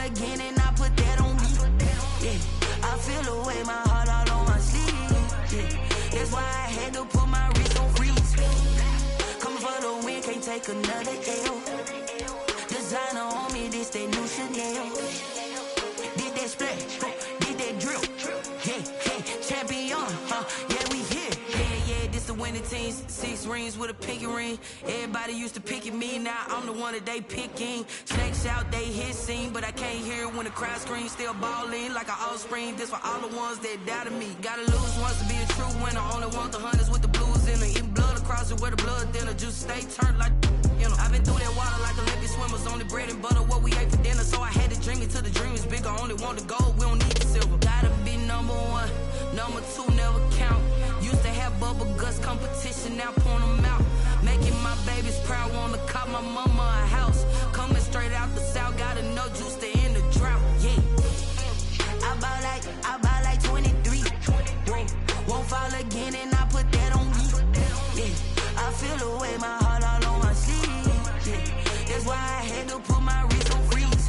again and I put that on me. Yeah, I feel the way, my heart all on my sleeve. Yeah, that's why I had to put my wrist on freeze. Coming for the win, can't take another L. Designer on me, this that new Chanel. Did that splash, did that drill. Yeah, champion, yeah, we here. Yeah, this the winning team. 6 rings with a pinky ring. Everybody used to pick at me, now I'm the one that they picking. Snakes out, they hit scene, but I can't hear it when the crowd screams. Still balling like an offspring. This for all the ones that doubted me. Gotta lose once to be a true winner. Only want the hunters with the blues in it. Eating blood across it where the blood thinner. Just stay turned like, you know. I've been through that water like Olympic swimmers. Only bread and butter, what we ate for dinner. So I had to dream it till the dream is bigger. Only want the gold, we don't need the silver. Gotta be number 1, number 2 never count. Used to have bubble guts competition, now point them out. Making my babies proud, wanna cop my mama a house. Coming straight out the south, gotta know juice to end the drought. Yeah, I buy like 23. Won't fall again and I put that on me. Yeah, I feel the way, my heart all on my sleeve. Yeah, that's why I had to put my wrist on freeze.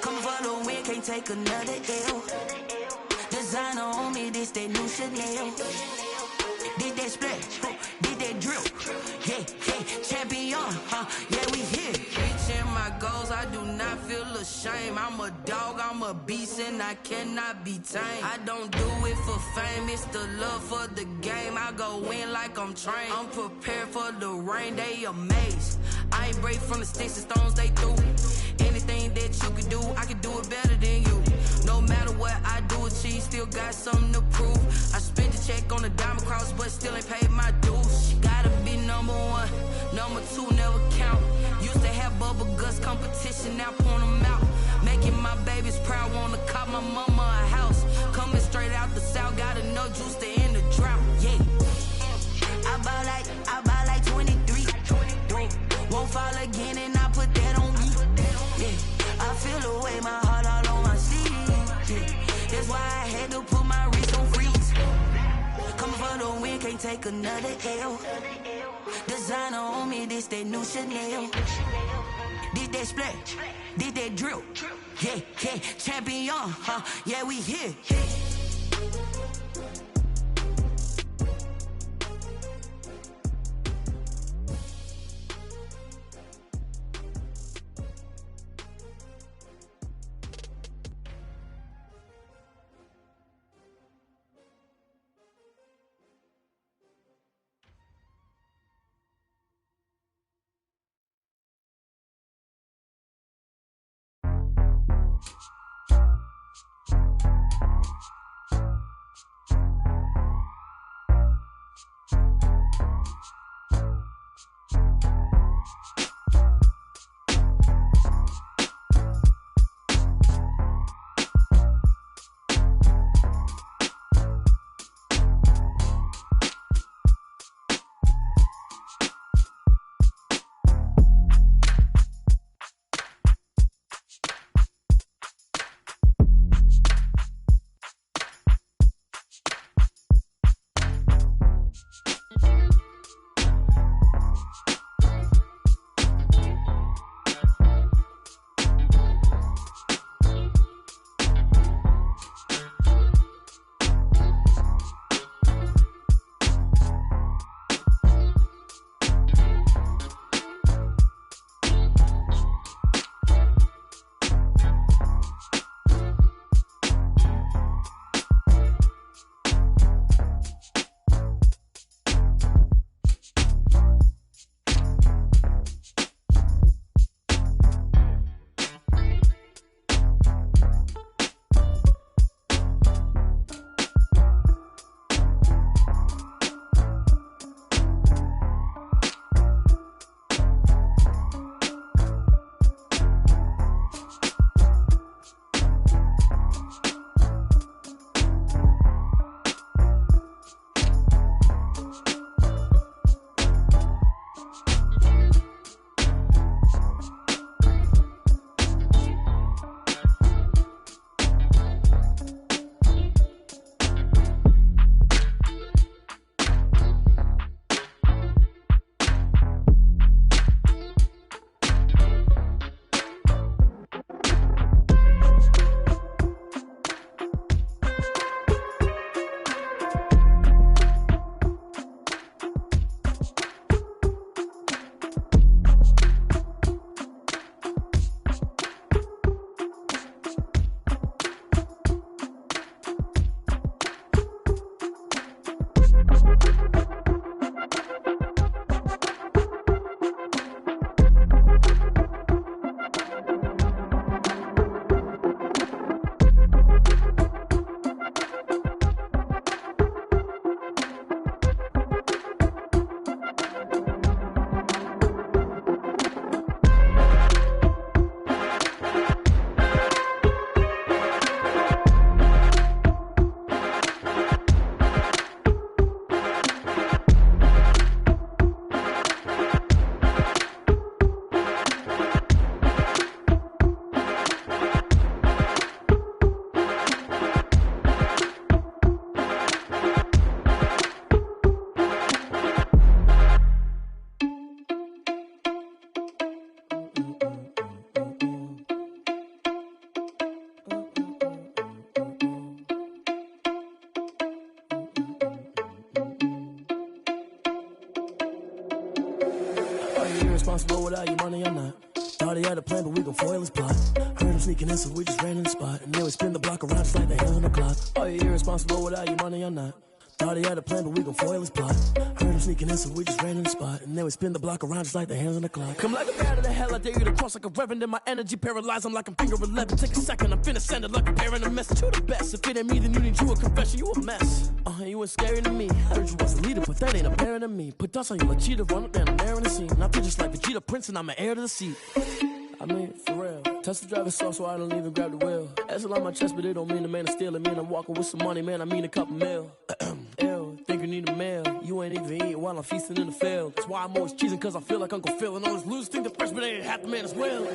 Coming for the win, can't take another L. Designer on me, this that new Chanel. Did that splash, did that drill. Yeah, champion, yeah, we here. Reaching my goals, I do not feel ashamed. I'm a dog, I'm a beast, and I cannot be tamed. I don't do it for fame, it's the love for the game. I go in like I'm trained. I'm prepared for the rain, they amazed. I ain't break from the sticks and stones they threw. Anything that you can do, I can do it better than you. No matter what I do, achieve, still got something to prove. I spent the check on the diamond cross, but still ain't paid my dues. Gotta be number 1, number 2 never count. Used to have bubble guts competition, now point them out. Making my babies proud, wanna cop my mama a house. Coming straight out the south, gotta know juice to end the drought. Yeah, I buy like 23. Won't fall again and I put that on me. Yeah, I feel the way, my heart all on my sleeve. Yeah, that's why I had to put my wrist on freeze. Coming for the win, can't take another L. Designer on me, this that new Chanel. Did that splash, did that drill. Yeah, champion, yeah, we here. irresponsible without your money or not. Thought he had a plan, but we gon' foil his plot. Heard him sneaking in, so we just ran in the spot. And then we spin the block around just like the hands on the clock. Are you irresponsible without your money or not? Thought he had a plan, but we gon' foil his plot. Heard him sneaking in, so we just ran in the spot. And then we spin the block around just like the hands on the clock. Come like a bat of the hell, I dare you to cross like a reverend. In my energy paralyzed, I'm like I'm finger 11. Take a second, I'm finna send it like a pair in a mess. To the best, if it ain't me, then you need you a confession. You a mess. You ain't scary to me. Heard you was a leader, but that ain't apparent to me. Put dust on you like cheetah, run up down, I'm there in the scene. I feel just like Vegeta Prince, and I'm an heir to the seat. I mean, for real. Touch the driver's soft, so I don't even grab the wheel. That's a lot on my chest, but it don't mean the man is stealing. Man, I'm walking with some money, man, I mean a couple mil. Ew, think you need a meal. You ain't even eating while I'm feasting in the field. That's why I'm always cheesing, cause I feel like Uncle Phil. And all this losers think the freshman ain't half the man as well.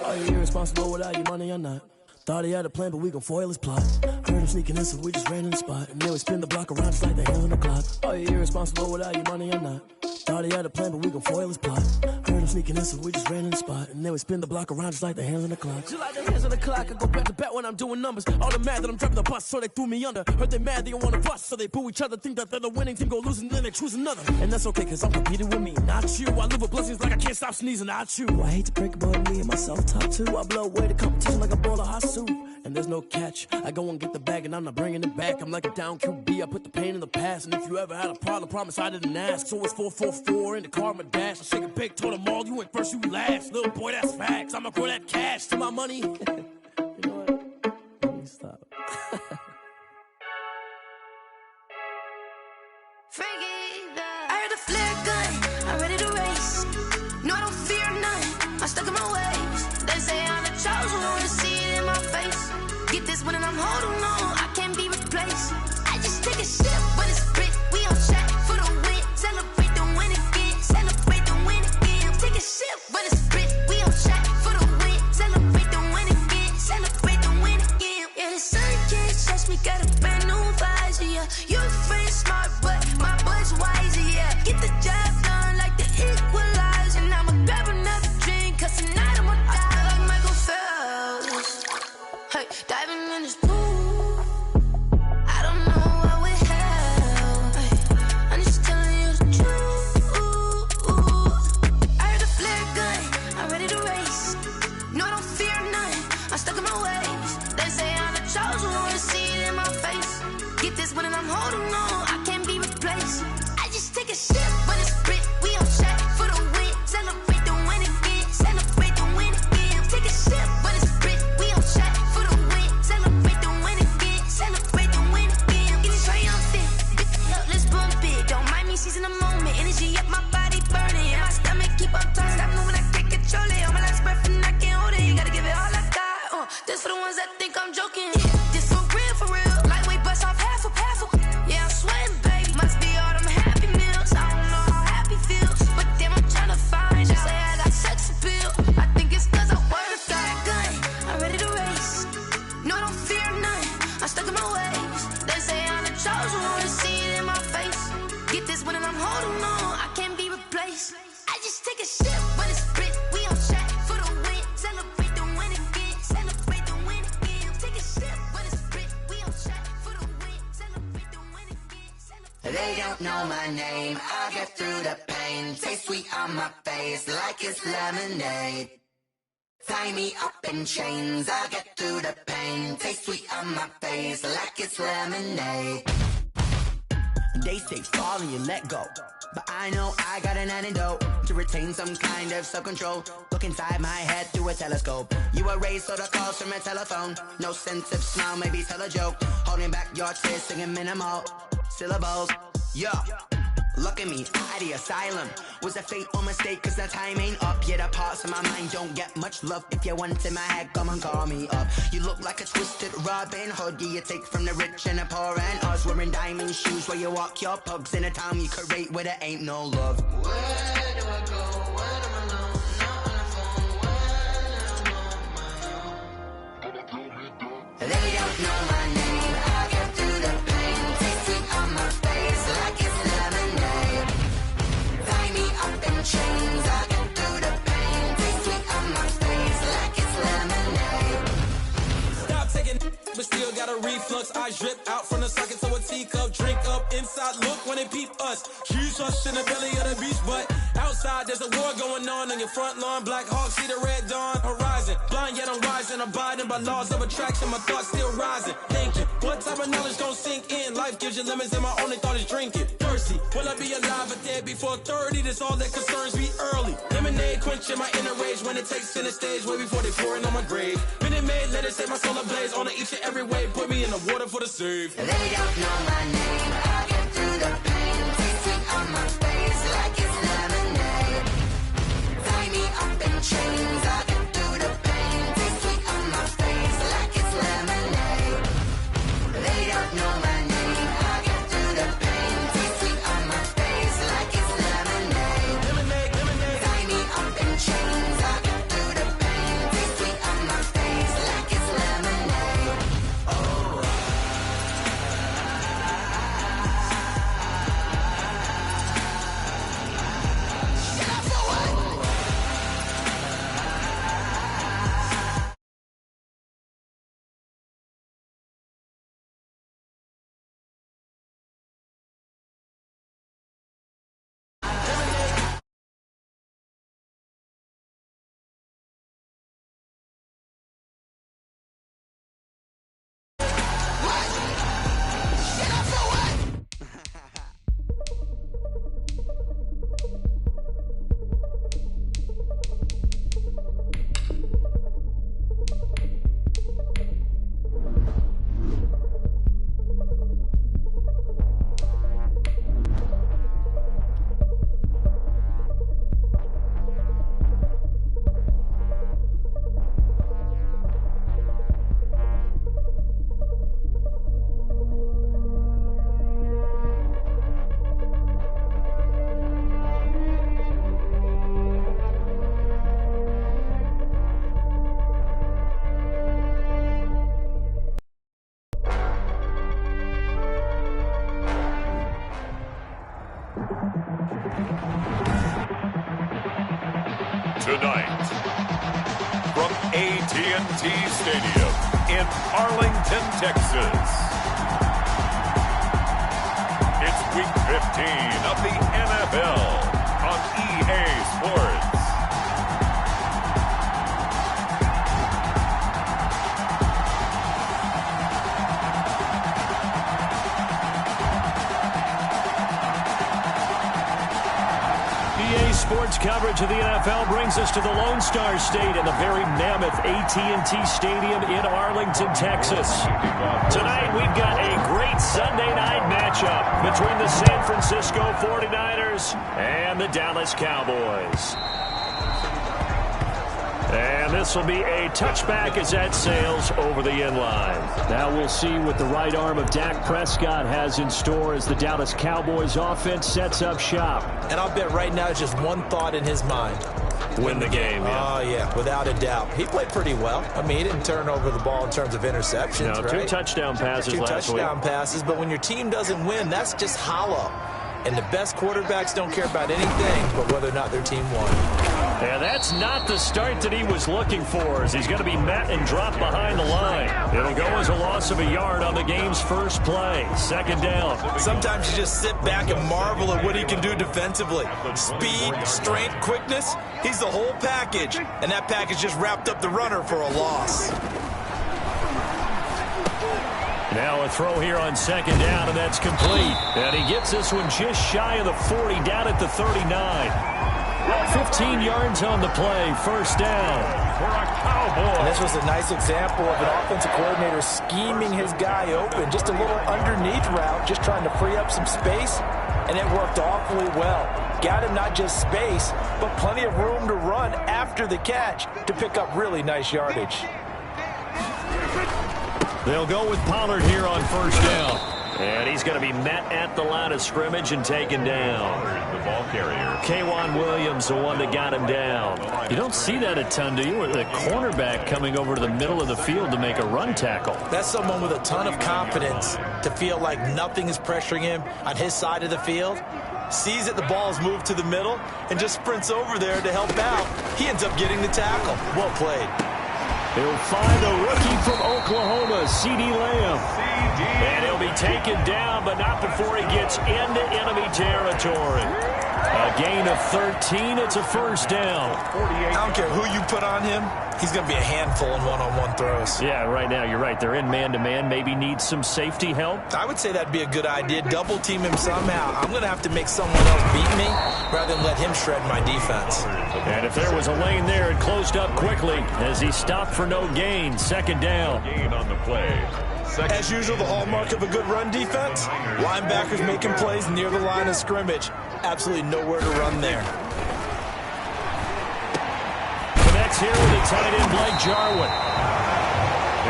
Are you irresponsible without your money or not? Thought he had a plan, but we gon' foil his plot. Heard him sneaking in, so we just ran in the spot. And then we spin the block around just like the hands on the clock. Are you irresponsible without your money or not? Thought he had a plan, but we gon' foil his plot. Heard him sneaking in, so we just ran in the spot. And then we spin the block around just like the hands on the clock. Just like the hands on the clock, I go back to back when I'm doing numbers. All the mad that I'm driving the bus, so they threw me under. Heard they mad, they don't wanna bust, so they boo each other. Think that they're the winning team, go losing, then they choose another. And that's okay, cause I'm competing with me, not you. I live with blessings like I can't stop sneezing, not you. I hate to break it, but me and myself top two. I blow away the competition like a bowl of hot soup. And there's no catch. I go and get the bag and I'm not bringing it back. I'm like a down QB, I put the pain in the past. And if you ever had a problem, promise I didn't ask. So it's 444 in the car, my dash. I shake a big, told them all, you went first, you last. Little boy, that's facts. I'ma grow that cash to my money. You know what? Let me stop. I heard the flare gun, I'm ready to race. No, I don't fear none, I'm stuck in my ways. They say I'm the chosen one, to see it in my face. Get this one and I'm holding on, I can't be replaced. I just take a sip when it's split, we on track for the win. Celebrate the win again, celebrate the win again. Take a sip when it's split, we on track for the win. Celebrate the win again, celebrate the win again. Yeah, the sun can't touch me, got a brand new visor, yeah. Your friend smart, but my boy's wiser, yeah. Get the job done like the equalizer. And I'ma grab another drink, cause tonight I'ma die like Michael Phelps. Hey, diving in this pool, I don't know what we have. Hey, I'm just telling you the truth. I heard the flare gun, I'm ready to race. No, I don't fear none, I'm stuck in my ways. They say I'm the chosen one, to see it in my face. Get this one and I'm holding on, I can't be replaced. I just take a sip when it's split, we on track for the win. Celebrate the win again, celebrate the win again. Take a sip when it's split, we on track for the win. Celebrate the win again, celebrate the win again. Get it triumphant, up, let's bump it. Don't mind me seizing the moment, energy up, my body burning. And my stomach keep on turning, stop moving, I can't control it. On my last breath and I can't hold it, you gotta give it all I got. This for the ones that think I'm joking. This for real, lightweight bust off half a. Yeah, I'm sweating, baby, must be all them happy meals. I don't know how happy feels, but damn, I'm trying to find out. Say I got sex appeal, I think it's cause I work a gun, I'm ready to race. No, I don't fear none, I'm stuck in my ways. They say I'm the chosen one, to see it in my face. Get this one and I'm holding on, I can't be replaced. I just take a sip when it's split, we on track for the win. Celebrate the win again, celebrate the win again. Take a sip when it's split, we on track for the win. Celebrate the win again, celebrate. They don't know my name, I'll get through the pain. Taste sweet on my face like it's lemonade. Tie me up in chains, I'll get through the pain. Taste sweet on my face like it's lemonade. They say fall and you let go, but I know I got an antidote to retain some kind of self-control. Look inside my head through a telescope. You erase all the calls from a telephone. No sense of smile, maybe tell a joke. Holding back your tears, singing minimal syllables. Yeah, look at me, at the asylum. Was a fate or mistake, cause the time ain't up. Yet the parts of my mind don't get much love. If you want in my head, come and call me up. You look like a twisted Robin Hood. You take from the rich and the poor and us. Wearing diamond shoes where you walk your pugs. In a town you create where there ain't no love. Where do I go when I'm alone? Not on the phone when I'm on my own. They don't know my name, I'll get through the pain. Taste sweet on my face like it's lemonade. Tie me up in chains, I'll get through the pain. Taste sweet on my face like it's lemonade. Stop taking, but still got a reflux. I drip out from the socket to a teacup. Drink up inside, look when they peep us. Shoes us in the belly of the beach, but outside there's a war going on your front lawn. Black Hawk, see the red dawn horizon. Blind yet I'm rising, abiding by laws of attraction. My thoughts still rising, thinking what type of knowledge don't sink in. Life gives you lemons and my only thought is drinking. Thirsty, will I be alive or dead before 30? That's all that concerns me early. Lemonade quenching my inner rage when it takes center stage way before they pour it on my grave. Minute Maid, let it set my soul ablaze on each and every way. Put me in the water for the save. They don't know my name, I get through the pain. Taste sweet on my face like it's lemonade. Tie me up in chains, I get through the pain. Taste sweet on my face like it's lemonade. They don't know my name, I get through the pain. Taste sweet on my face like it's lemonade. Lemonade, lemonade. Tie me up in chains, I get through the pain. Taste sweet on my face like it's lemonade. Tonight, from AT&T Stadium in Arlington, Texas, it's Week 15 of the NFL on EA Sports. Sports coverage of the NFL brings us to the Lone Star State and the very mammoth AT&T Stadium in Arlington, Texas. Tonight we've got a great Sunday night matchup between the San Francisco 49ers and the Dallas Cowboys. And this will be a touchback as that sails over the inline. Now we'll see what the right arm of Dak Prescott has in store as the Dallas Cowboys offense sets up shop. And I'll bet right now it's just one thought in his mind. Win the game, yeah. Oh, yeah, without a doubt. He played pretty well. I mean, he didn't turn over the ball in terms of interceptions, no, right? 2 touchdown passes last week. 2 touchdown passes, but when your team doesn't win, that's just hollow. And the best quarterbacks don't care about anything but whether or not their team won. Yeah, that's not the start that he was looking for, as he's going to be met and dropped behind the line. It'll go as a loss of a yard on the game's first play. Second down. Sometimes you just sit back and marvel at what he can do defensively. Speed, strength, quickness, he's the whole package. And that package just wrapped up the runner for a loss. Now a throw here on second down, and that's complete. And he gets this one just shy of the 40, down at the 39. 15 yards on the play, first down for a Cowboy. And this was a nice example of an offensive coordinator scheming his guy open. Just a little underneath route, just trying to free up some space, and it worked awfully well. Got him not just space, but plenty of room to run after the catch to pick up really nice yardage. They'll go with Pollard here on first down. And he's going to be met at the line of scrimmage and taken down. The ball carrier. K'Wan Williams, the one that got him down. You don't see that a ton, do you? With a cornerback coming over to the middle of the field to make a run tackle. That's someone with a ton of confidence to feel like nothing is pressuring him on his side of the field. Sees that the ball's moved to the middle and just sprints over there to help out. He ends up getting the tackle. Well played. He'll find the rookie from Oklahoma, CeeDee Lamb. And he'll be taken down, but not before he gets into enemy territory. A gain of 13. It's a first down. I don't care who you put on him. He's going to be a handful in one-on-one throws. Yeah, right now you're right. They're in man-to-man. Maybe need some safety help. I would say that'd be a good idea. Double team him somehow. I'm going to have to make someone else beat me rather than let him shred my defense. And if there was a lane there, it closed up quickly as he stopped for no gain. Second down. Gain on the play. As usual, the hallmark of a good run defense, linebackers making plays near the line of scrimmage. Absolutely nowhere to run there. Connects here with the tight end, Blake Jarwin.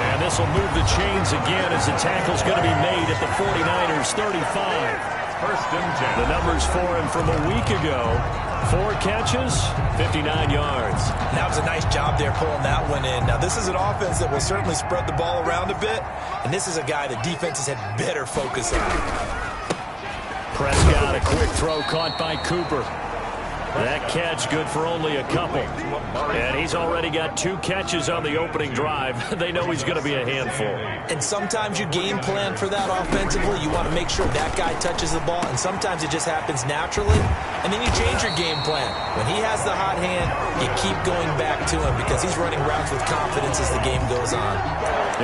And this will move the chains again as the tackle's going to be made at the 49ers 35. First and 10. The numbers for him from a week ago. 4 catches, 59 yards. That was a nice job there pulling that one in. Now, this is an offense that will certainly spread the ball around a bit, and this is a guy that defenses had better focus on. Prescott, a quick throw caught by Cooper. That catch good for only a couple. And he's already got 2 catches on the opening drive. They know he's going to be a handful. And sometimes you game plan for that offensively. You want to make sure that guy touches the ball, and sometimes it just happens naturally. And then you change your game plan. When he has the hot hand, you keep going back to him because he's running routes with confidence as the game goes on.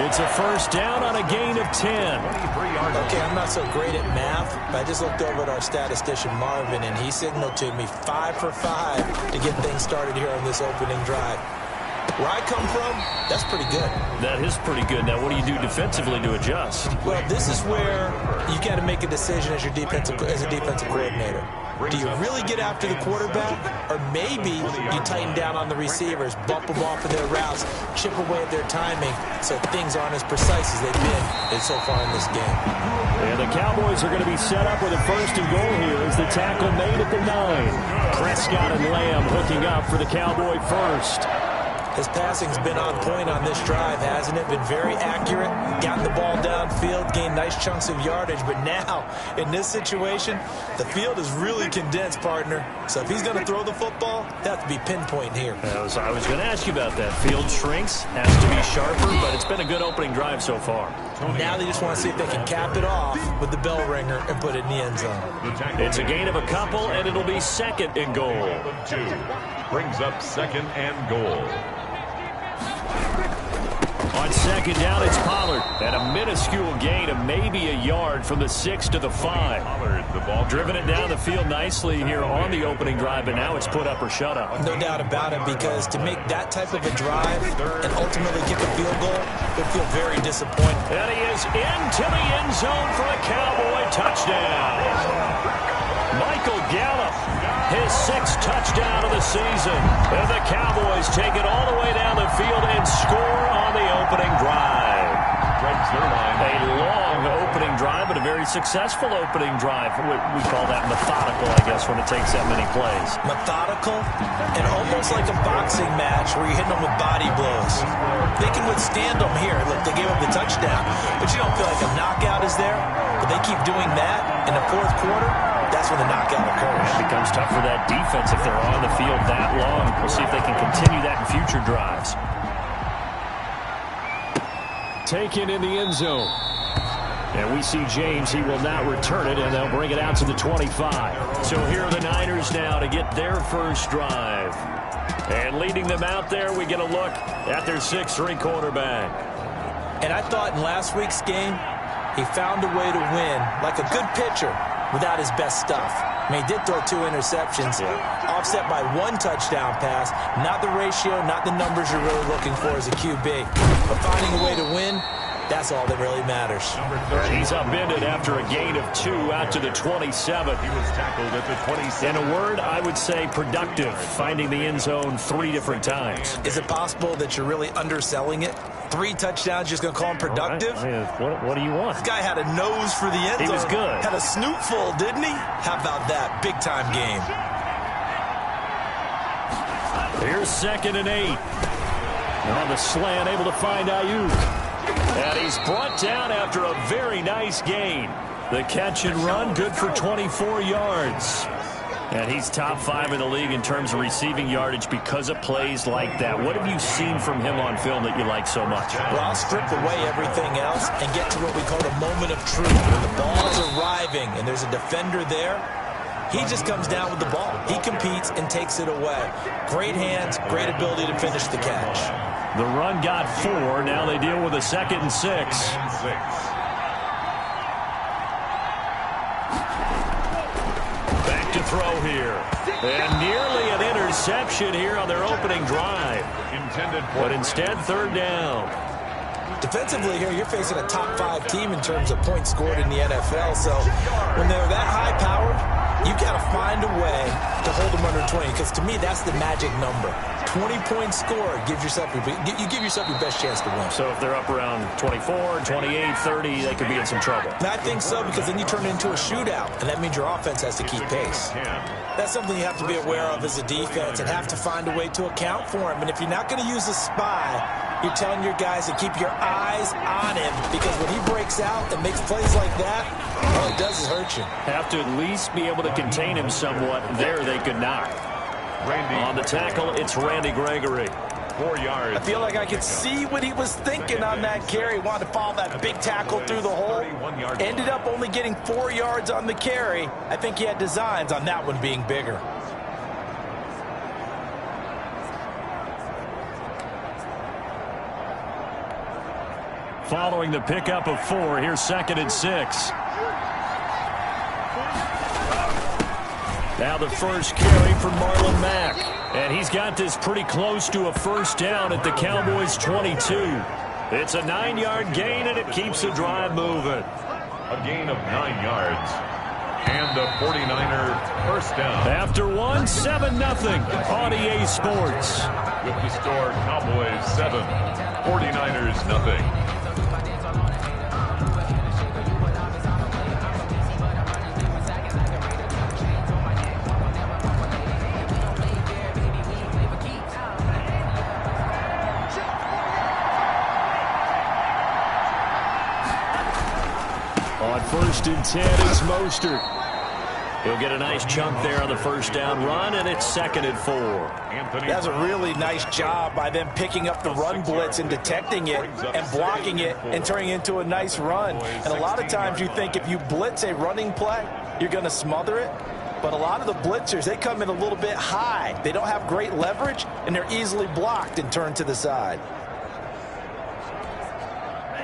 It's a first down on a gain of 10. Okay, I'm not so great at math, but I just looked over at our statistician, Marvin, and he signaled to me 5 for 5 to get things started here on this opening drive. Where I come from, that's pretty good. That is pretty good. Now, what do you do defensively to adjust? Well, this is where you got to make a decision as a defensive coordinator. Do you really get after the quarterback, or maybe you tighten down on the receivers, bump them off of their routes, chip away at their timing so things aren't as precise as they've been so far in this game? And the Cowboys are going to be set up with a first and goal here as the tackle made at the 9. Prescott and Lamb hooking up for the Cowboy first. His passing's been on point on this drive, hasn't it? Been very accurate, gotten the ball downfield, gained nice chunks of yardage. But now, in this situation, the field is really condensed, partner. So if he's going to throw the football, that has to be pinpoint here. I was going to ask you about that. Field shrinks, has to be sharper, but it's been a good opening drive so far. Now they just want to see if they can cap it off with the bell ringer and put it in the end zone. It's a gain of a couple, and it'll be second and goal. 2 brings up second and goal. On second down, it's Pollard. And a minuscule gain of maybe a yard from the 6 to the 5. Pollard, the ball driven it down the field nicely here on the opening drive, but now it's put up or shut up. No doubt about it, because to make that type of a drive and ultimately kick a field goal would feel very disappointing. And he is into the end zone for a Cowboy touchdown. Michael Gallup, his 6th touchdown of the season. And the Cowboys take it all the way down the field and score on the opening drive. A long opening drive, but a very successful opening drive. We call that methodical, I guess, when it takes that many plays. Methodical and almost like a boxing match where you're hitting them with body blows. They can withstand them here. Look, they gave up the touchdown, but you don't feel like a knockout is there. But they keep doing that in the 4th quarter. That's when the knockout occurs. It becomes tough for that defense if they're on the field that long. We'll see if they can continue that in future drives. Taken in the end zone. And we see James. He will not return it, and they'll bring it out to the 25. So here are the Niners now to get their first drive. And leading them out there, we get a look at their 6th-string quarterback. And I thought in last week's game, he found a way to win, like a good pitcher, without his best stuff. I mean, he did throw 2 interceptions, offset by 1 touchdown pass. Not the ratio, not the numbers you're really looking for as a QB. But finding a way to win, that's all that really matters. He's upended after a gain of 2 out to the 27. He was tackled at the 27. In a word, I would say productive, finding the end zone 3 different times. Is it possible that you're really underselling it? 3 touchdowns, just going to call him productive? Right. What do you want? This guy had a nose for the end zone. He was good. Had a snootful, didn't he? How about that? Big-time game. Here's 2nd and 8. On the slant, able to find Ayuk. And he's brought down after a very nice gain. The catch and run, good for 24 yards. And he's top 5 in the league in terms of receiving yardage because of plays like that. What have you seen from him on film that you like so much? Well, I'll strip away everything else and get to what we call the moment of truth. When the ball is arriving and there's a defender there, he just comes down with the ball. He competes and takes it away. Great hands, great ability to finish the catch. The run got 4. Now they deal with a 2nd and 6. Back to throw here. And nearly an interception here on their opening drive. But instead, 3rd down. Defensively here, you're facing a top 5 team in terms of points scored in the NFL. So when they're that high-powered, you got to find a way to hold them under 20, because to me, that's the magic number. 20 points scored, you give yourself your best chance to win. So if they're up around 24, 28, 30, they could be in some trouble. And I think so, because then you turn it into a shootout, and that means your offense has to keep pace. That's something you have to be aware of as a defense and have to find a way to account for him. And if you're not going to use a spy, you're telling your guys to keep your eyes on him, because when he breaks out and makes plays like that, all it does is hurt you. Have to at least be able to contain him somewhat. There they could not. On the tackle, it's Randy Gregory. 4 yards. I feel like I could see what he was thinking on that carry. Wanted to follow that big tackle through the hole. Ended up only getting 4 yards on the carry. I think he had designs on that one being bigger. Following the pickup of 4, here's 2nd and 6. Now the first carry for Marlon Mack. And he's got this pretty close to a 1st down at the Cowboys' 22. It's a 9-yard gain, and it keeps the drive moving. A gain of 9 yards. And the 49er 1st down. After 1, 7-0 on EA Sports. With the score, Cowboys 7, 49ers 0. On 1st and 10, it's Mostert. He'll get a nice chunk there on the 1st down run, and it's 2nd and 4. That's a really nice job by them picking up the run blitz and detecting it and blocking it and turning it into a nice run. And a lot of times you think if you blitz a running play, you're going to smother it. But a lot of the blitzers, they come in a little bit high. They don't have great leverage, and they're easily blocked and turned to the side.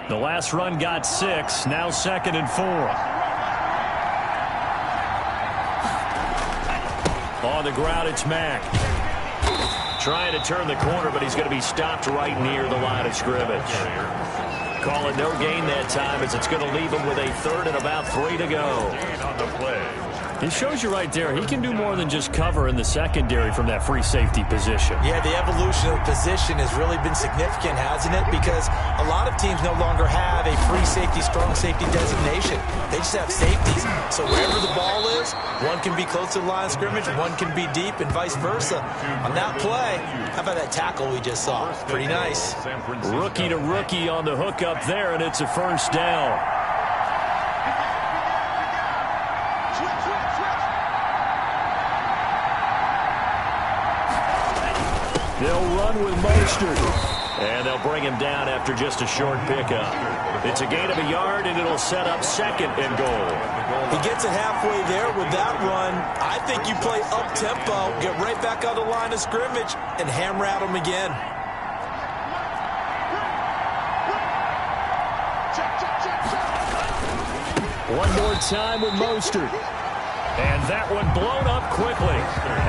The last run got 6, now 2nd and 4. On the ground, it's Mack. Trying to turn the corner, but he's going to be stopped right near the line of scrimmage. Call it no gain that time, as it's going to leave him with a 3rd and about 3 to go. On the play. It shows you right there, he can do more than just cover in the secondary from that free safety position. Yeah, the evolution of the position has really been significant, hasn't it? Because a lot of teams no longer have a free safety, strong safety designation. They just have safeties. So wherever the ball is, one can be close to the line of scrimmage, one can be deep, and vice versa. On that play, how about that tackle we just saw? Pretty nice. Rookie to rookie on the hook up there, and it's a 1st down. They'll run with Mostert, and they'll bring him down after just a short pickup. It's a gain of a yard, and it'll set up 2nd and goal. He gets it halfway there with that run. I think you play up-tempo, get right back on the line of scrimmage, and hammer at him again. One more time with Mostert. And that one blown up quickly,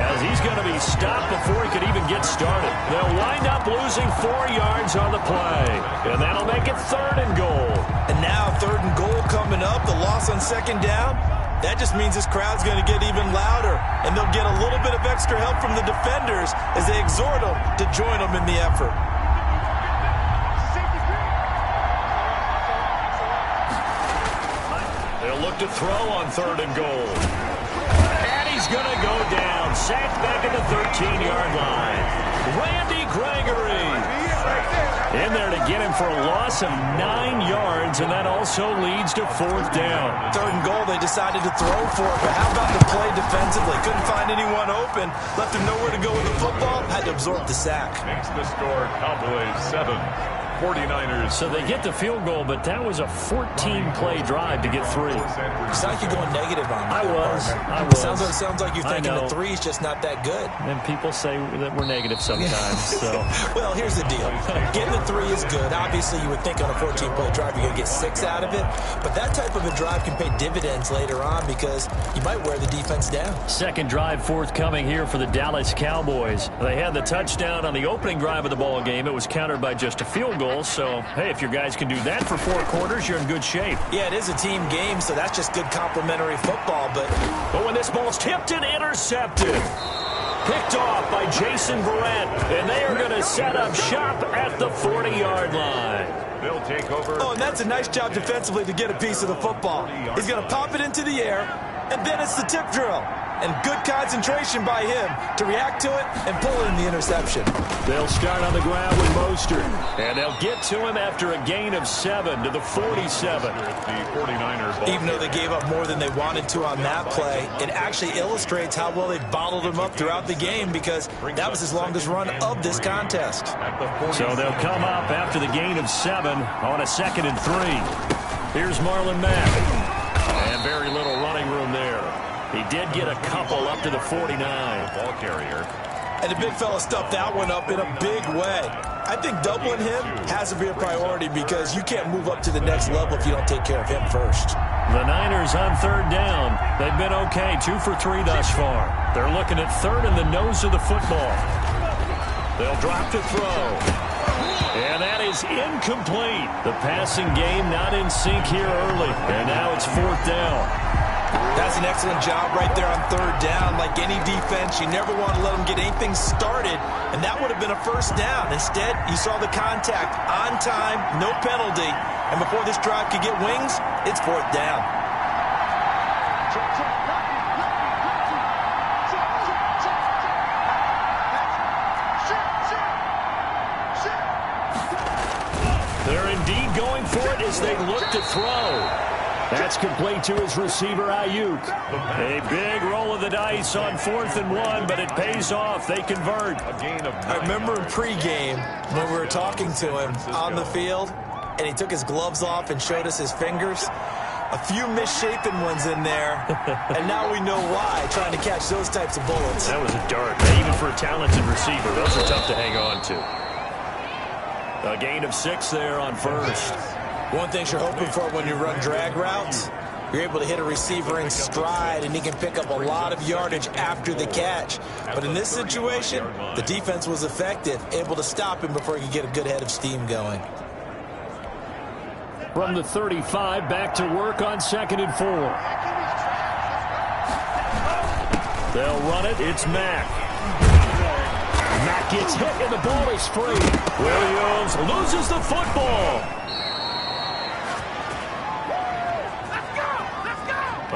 as he's going to be stopped before he could even get started. They'll wind up losing 4 yards on the play, and that'll make it 3rd and goal. And now 3rd and goal coming up, the loss on 2nd down. That just means this crowd's going to get even louder, and they'll get a little bit of extra help from the defenders as they exhort them to join them in the effort. They'll look to throw on 3rd and goal. And he's going to go down. Sacked back at the 13-yard line. Randy Gregory in there to get him for a loss of 9 yards, and that also leads to 4th down. 3rd and goal, they decided to throw for it, but how about the play defensively? Couldn't find anyone open, left him nowhere to go with the football, had to absorb the sack. Makes the score Cowboys 7. 49ers. So they get the field goal, but that was a 14-play drive to get 3. It's like you're going negative on me. I was. Sounds like you're thinking the 3 is just not that good. And people say that we're negative sometimes. So. Well, here's the deal. Getting the 3 is good. Obviously, you would think on a 14-play drive you're going to get 6 out of it. But that type of a drive can pay dividends later on because you might wear the defense down. Second drive forthcoming here for the Dallas Cowboys. They had the touchdown on the opening drive of the ball game. It was countered by just a field goal. So, hey, if your guys can do that for 4 quarters, you're in good shape. Yeah, it is a team game, so that's just good complementary football. But when this ball's tipped and intercepted, picked off by Jason Verrett, and they are going to set up shop at the 40-yard line. They'll take over. Oh, and that's a nice job defensively to get a piece of the football. He's going to pop it into the air, and then it's the tip drill. And good concentration by him to react to it and pull in the interception. They'll start on the ground with Mostert. And they'll get to him after a gain of 7 to the 47. The 49ers. Even though they gave up more than they wanted to on that play, it actually illustrates how well they bottled him up throughout the game because that was his longest run of this contest. So they'll come up after the gain of 7 on a 2nd and 3. Here's Marlon Mack. And very little running room there. He did get a couple up to the 49. Ball carrier. And the big fella stuffed that one up in a big way. I think doubling him has to be a priority because you can't move up to the next level if you don't take care of him first. The Niners on 3rd down. They've been okay, 2 for 3 thus far. They're looking at 3rd in the nose of the football. They'll drop to throw. And that is incomplete. The passing game not in sync here early. And now it's 4th down. That's an excellent job right there on 3rd down. Like any defense, you never want to let them get anything started, and that would have been a 1st down. Instead, you saw the contact on time, no penalty, and before this drive could get wings, it's 4th down. They're indeed going for it as they look to throw. That's complete to his receiver, Ayuk. A big roll of the dice on 4th and 1, but it pays off. They convert. I remember in pregame when we were talking to him on the field, and he took his gloves off and showed us his fingers. A few misshapen ones in there, and now we know why, trying to catch those types of bullets. That was a dart. Even for a talented receiver, those are tough to hang on to. A gain of 6 there on 1st. One thing you're hoping for when you run drag routes, you're able to hit a receiver in stride, and he can pick up a lot of yardage after the catch. But in this situation, the defense was effective, able to stop him before he could get a good head of steam going. From the 35, back to work on 2nd and 4. They'll run it. It's Mack. Mack gets hit, and the ball is free. Williams loses the football.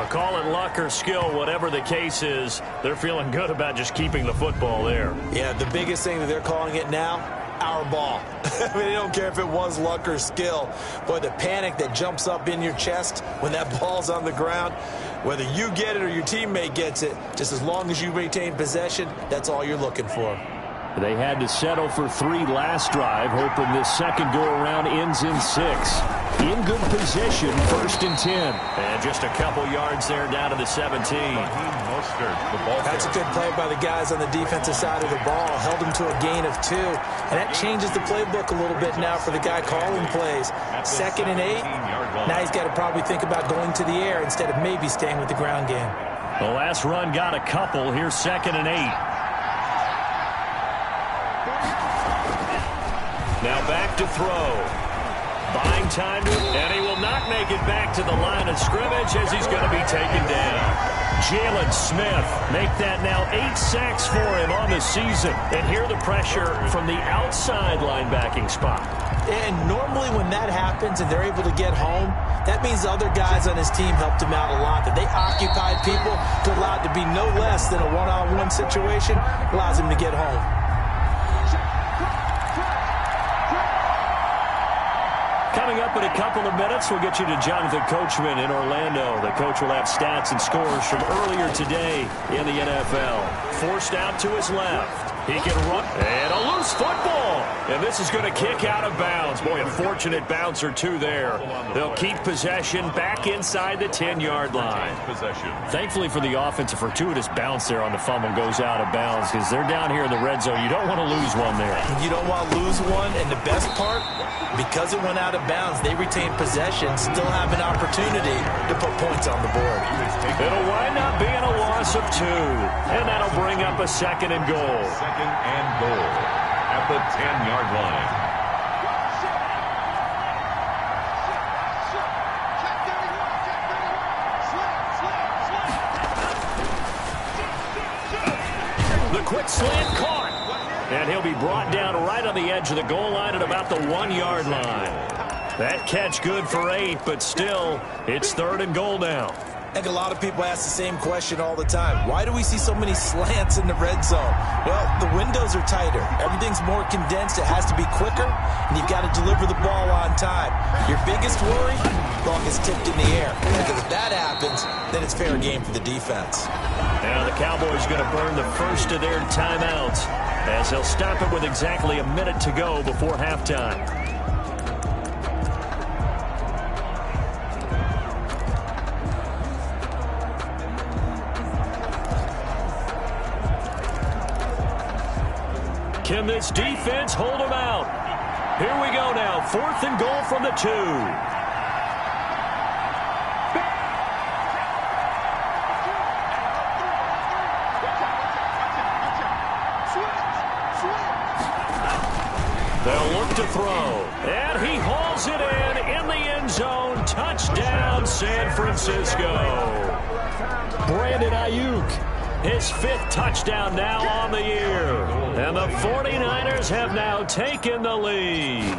Call it luck or skill, whatever the case is, they're feeling good about just keeping the football there. Yeah, the biggest thing that they're calling it now, our ball. I mean, they don't care if it was luck or skill. Boy, the panic that jumps up in your chest when that ball's on the ground, whether you get it or your teammate gets it, just as long as you maintain possession, that's all you're looking for. They had to settle for 3 last drive, hoping this second go-around ends in 6. In good position, 1st and 10. And just a couple yards there down to the 17. That's a good play by the guys on the defensive side of the ball. Held them to a gain of 2. And that changes the playbook a little bit now for the guy calling plays. 2nd and 8. Now he's got to probably think about going to the air instead of maybe staying with the ground game. The last run got a couple. Here's 2nd and 8. Now back to throw. Buying time, and he will not make it back to the line of scrimmage as he's going to be taken down. Jalen Smith make that now 8 sacks for him on the season. And hear the pressure from the outside linebacking spot. And normally when that happens and they're able to get home, that means other guys on his team helped him out a lot. That they occupied people to allow it to be no less than a one-on-one situation, allows him to get home. Coming up in a couple of minutes, we'll get you to Jonathan Coachman in Orlando. The coach will have stats and scores from earlier today in the NFL. Forced out to his left. He can run. And a loose football. And this is going to kick out of bounds. Boy, a fortunate bounce or two there. They'll keep possession back inside the 10-yard line. Thankfully for the offense, a fortuitous bounce there on the fumble goes out of bounds because they're down here in the red zone. You don't want to lose one there. You don't want to lose one. And the best part, because it went out of bounds, they retain possession, still have an opportunity to put points on the board. It'll wind up being a loss of 2. And that'll bring up a 2nd and goal. 2nd and goal at the 10-yard line. The quick slant caught. And he'll be brought down right on the edge of the goal line at about the 1-yard line. That catch good for 8, but still, it's 3rd and goal now. I think a lot of people ask the same question all the time. Why do we see so many slants in the red zone? Well, the windows are tighter. Everything's more condensed. It has to be quicker, and you've got to deliver the ball on time. Your biggest worry? Ball gets tipped in the air. Because if that happens, then it's fair game for the defense. Now the Cowboys going to burn the first of their timeouts as they'll stop it with exactly a minute to go before halftime. Can this defense hold them out? Here we go now. 4th and goal from the 2. They'll look to throw. And he hauls it in the end zone. Touchdown, San Francisco. Brandon Ayuk. His 5th touchdown now on the year. And the 49ers have now taken the lead.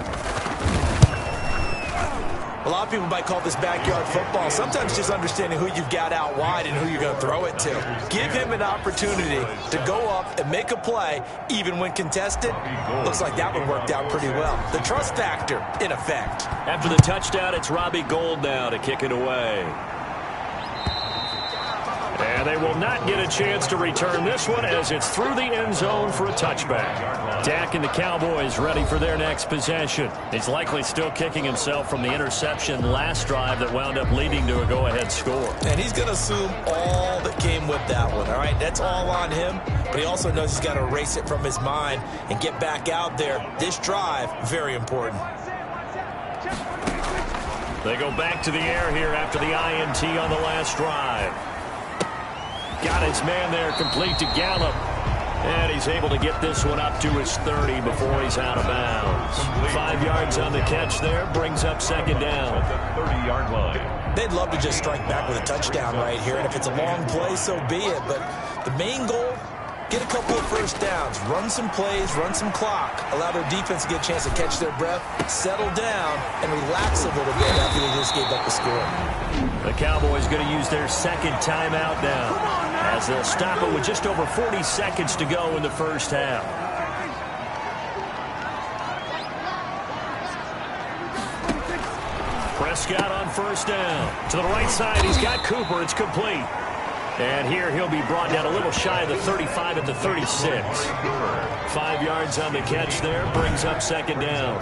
A lot of people might call this backyard football. Sometimes just understanding who you've got out wide and who you're going to throw it to. Give him an opportunity to go up and make a play, even when contested. Looks like that one worked out pretty well. The trust factor, in effect. After the touchdown, it's Robbie Gould now to kick it away. And they will not get a chance to return this one as it's through the end zone for a touchback. Dak and the Cowboys ready for their next possession. He's likely still kicking himself from the interception last drive that wound up leading to a go-ahead score. And he's going to assume all that came with that one, all right? That's all on him, but he also knows he's got to erase it from his mind and get back out there. This drive, very important. They go back to the air here after the INT on the last drive. Got his man there complete to Gallup. And he's able to get this one up to his 30 before he's out of bounds. 5 yards on the catch there. Brings up 2nd down. 30-yard line. They'd love to just strike back with a touchdown right here. And if it's a long play, so be it. But the main goal, get a couple of first downs. Run some plays, run some clock. Allow their defense to get a chance to catch their breath, settle down, and relax a little bit after they just gave up the score. The Cowboys going to use their 2nd timeout now, as they'll stop it with just over 40 seconds to go in the first half. Prescott on 1st down. To the right side, he's got Cooper. It's complete. And here he'll be brought down a little shy of the 35 at the 36. 5 yards on the catch there. Brings up 2nd down.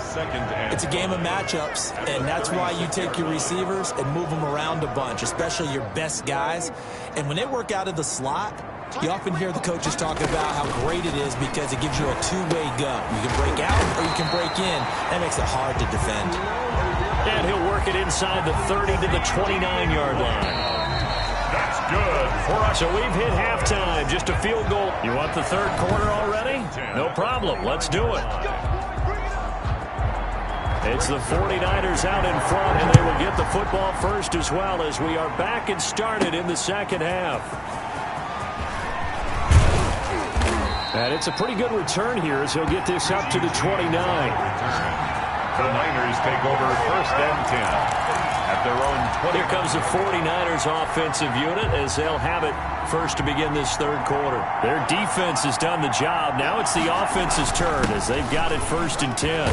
It's a game of matchups, and that's why you take your receivers and move them around a bunch, especially your best guys. And when they work out of the slot, you often hear the coaches talking about how great it is because it gives you a two-way go. You can break out or you can break in. That makes it hard to defend. And he'll work it inside the 30 to the 29-yard line. That's good for us. So we've hit halftime. Just a field goal. You want the 3rd quarter already? No problem. Let's do it. It's the 49ers out in front, and they will get the football first as well as we are back and started in the second half. And it's a pretty good return here as he'll get this up to the 29. The Niners take over 1st and 10. At their own 20. Here comes the 49ers offensive unit as they'll have it first to begin this third quarter. Their defense has done the job. Now it's the offense's turn as they've got it 1st and 10.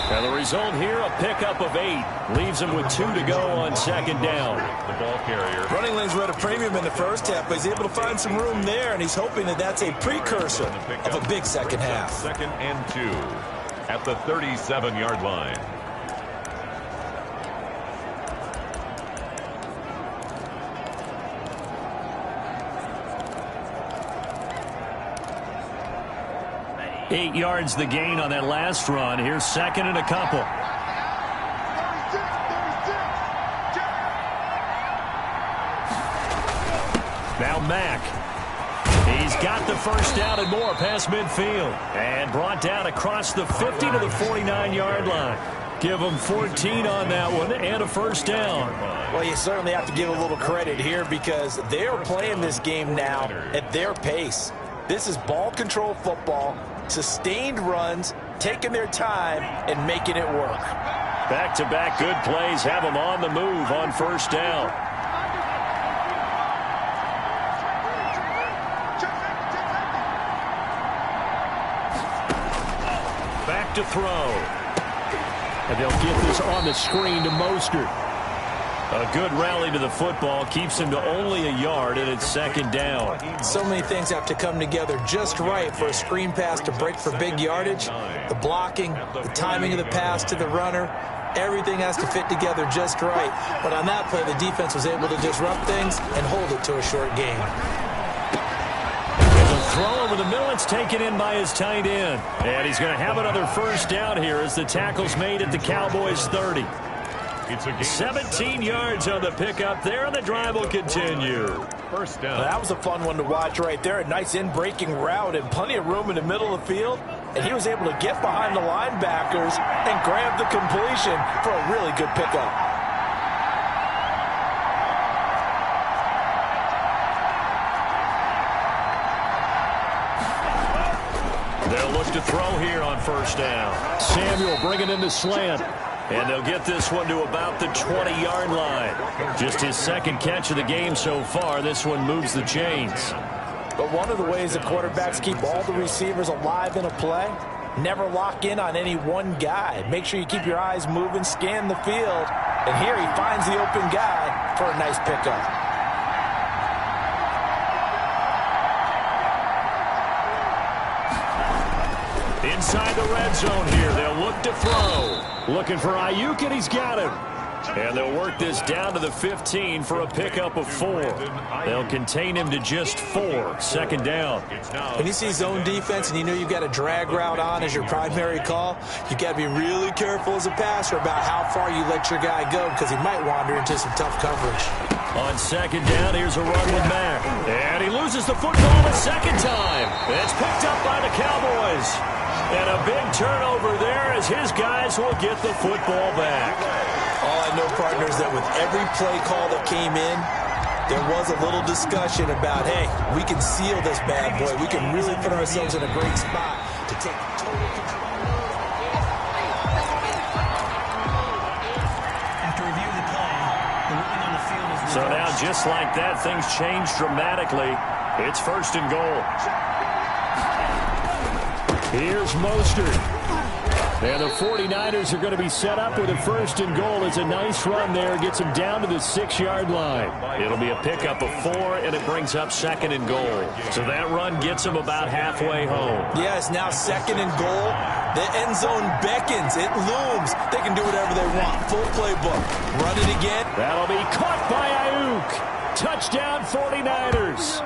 Now the result here, a pickup of 8. Leaves them with 2 to go on 2nd down. The ball carrier. Running lanes were at a premium in the first half, but he's able to find some room there, and he's hoping that that's a precursor of a big second half. 2nd and 2 at the 37-yard line. Eight yards the gain on that last run. Here's 2nd and a couple. Now Mack. He's got the first down and more past midfield. And brought down across the 50 to the 49-yard line. Give them 14 on that one and a first down. Well, you certainly have to give a little credit here because they're playing this game now at their pace. This is ball control football. Sustained runs, taking their time, and making it work. Back-to-back good plays have them on the move on 1st down. Back to throw. And they'll get this on the screen to Mostert. A good rally to the football keeps him to only a yard, and it's 2nd down. So many things have to come together just right for a screen pass to break for big yardage. The blocking, the timing of the pass to the runner, everything has to fit together just right. But on that play, the defense was able to disrupt things and hold it to a short game. The throw over the middle, it's taken in by his tight end. And he's going to have another first down here as the tackle's made at the Cowboys' 30. 17 yards on the pickup there, and the drive will continue. First down. That was a fun one to watch right there. A nice in-breaking route and plenty of room in the middle of the field. And he was able to get behind the linebackers and grab the completion for a really good pickup. They'll look to throw here on 1st down. Samuel bringing in the slant. And they'll get this one to about the 20-yard line. Just his 2nd catch of the game so far. This one moves the chains. But one of the ways the quarterbacks keep all the receivers alive in a play, never lock in on any one guy. Make sure you keep your eyes moving, scan the field. And here he finds the open guy for a nice pickup. Inside the red zone here, they'll look to throw. Looking for Ayuk, and he's got him. And they'll work this down to the 15 for a pickup of 4. They'll contain him to just 4. 2nd down. When you see zone defense and you know you've got a drag route on as your primary call, you've got to be really careful as a passer about how far you let your guy go because he might wander into some tough coverage. On 2nd down, here's a run with Mack. And he loses the football a 2nd time. It's picked up by the Cowboys. And a big turnover there as his guys will get the football back. All I know, partners, that with every play call that came in, there was a little discussion about, hey, we can seal this bad boy. We can really put ourselves in a great spot to take total control. After review of the play, the movement on the field is... So now, just like that, things change dramatically. It's 1st and goal. Here's Mostert. And the 49ers are going to be set up with a 1st and goal. It's a nice run there. Gets him down to the 6-yard line. It'll be a pickup of 4, and it brings up 2nd and goal. So that run gets him about halfway home. Yeah, it's now 2nd and goal. The end zone beckons. It looms. They can do whatever they want. Full playbook. Run it again. That'll be caught by Ayuk. Touchdown 49ers.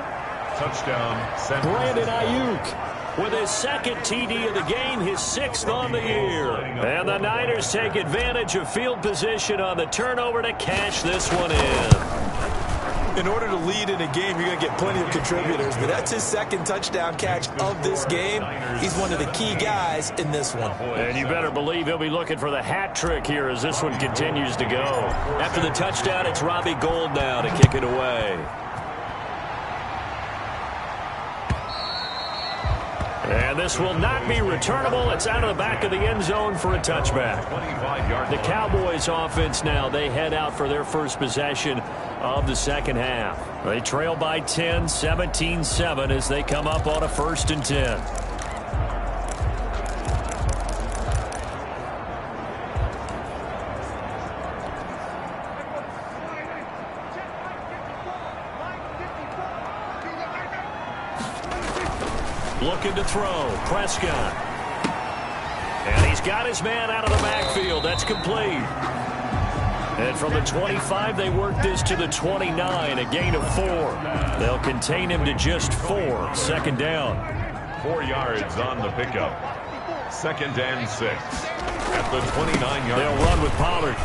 Touchdown. Brandon Ayuk with his 2nd TD of the game, his 6th on the year. And the Niners take advantage of field position on the turnover to cash this one in. In order to lead in a game, you're going to get plenty of contributors, but that's his second touchdown catch of this game. He's one of the key guys in this one. And you better believe he'll be looking for the hat trick here as this one continues to go. After the touchdown, it's Robbie Gould now to kick it away. And this will not be returnable. It's out of the back of the end zone for a touchback. The Cowboys offense now, they head out for their first possession of the second half. They trail by 10, 17-7 as they come up on a 1st and 10. Looking to throw. Prescott. And he's got his man out of the backfield. That's complete. And from the 25, they work this to the 29, a gain of 4. They'll contain him to just 4. 2nd down. 4 yards on the pickup. 2nd and 6. At the 29-yard. They'll run with Pollard.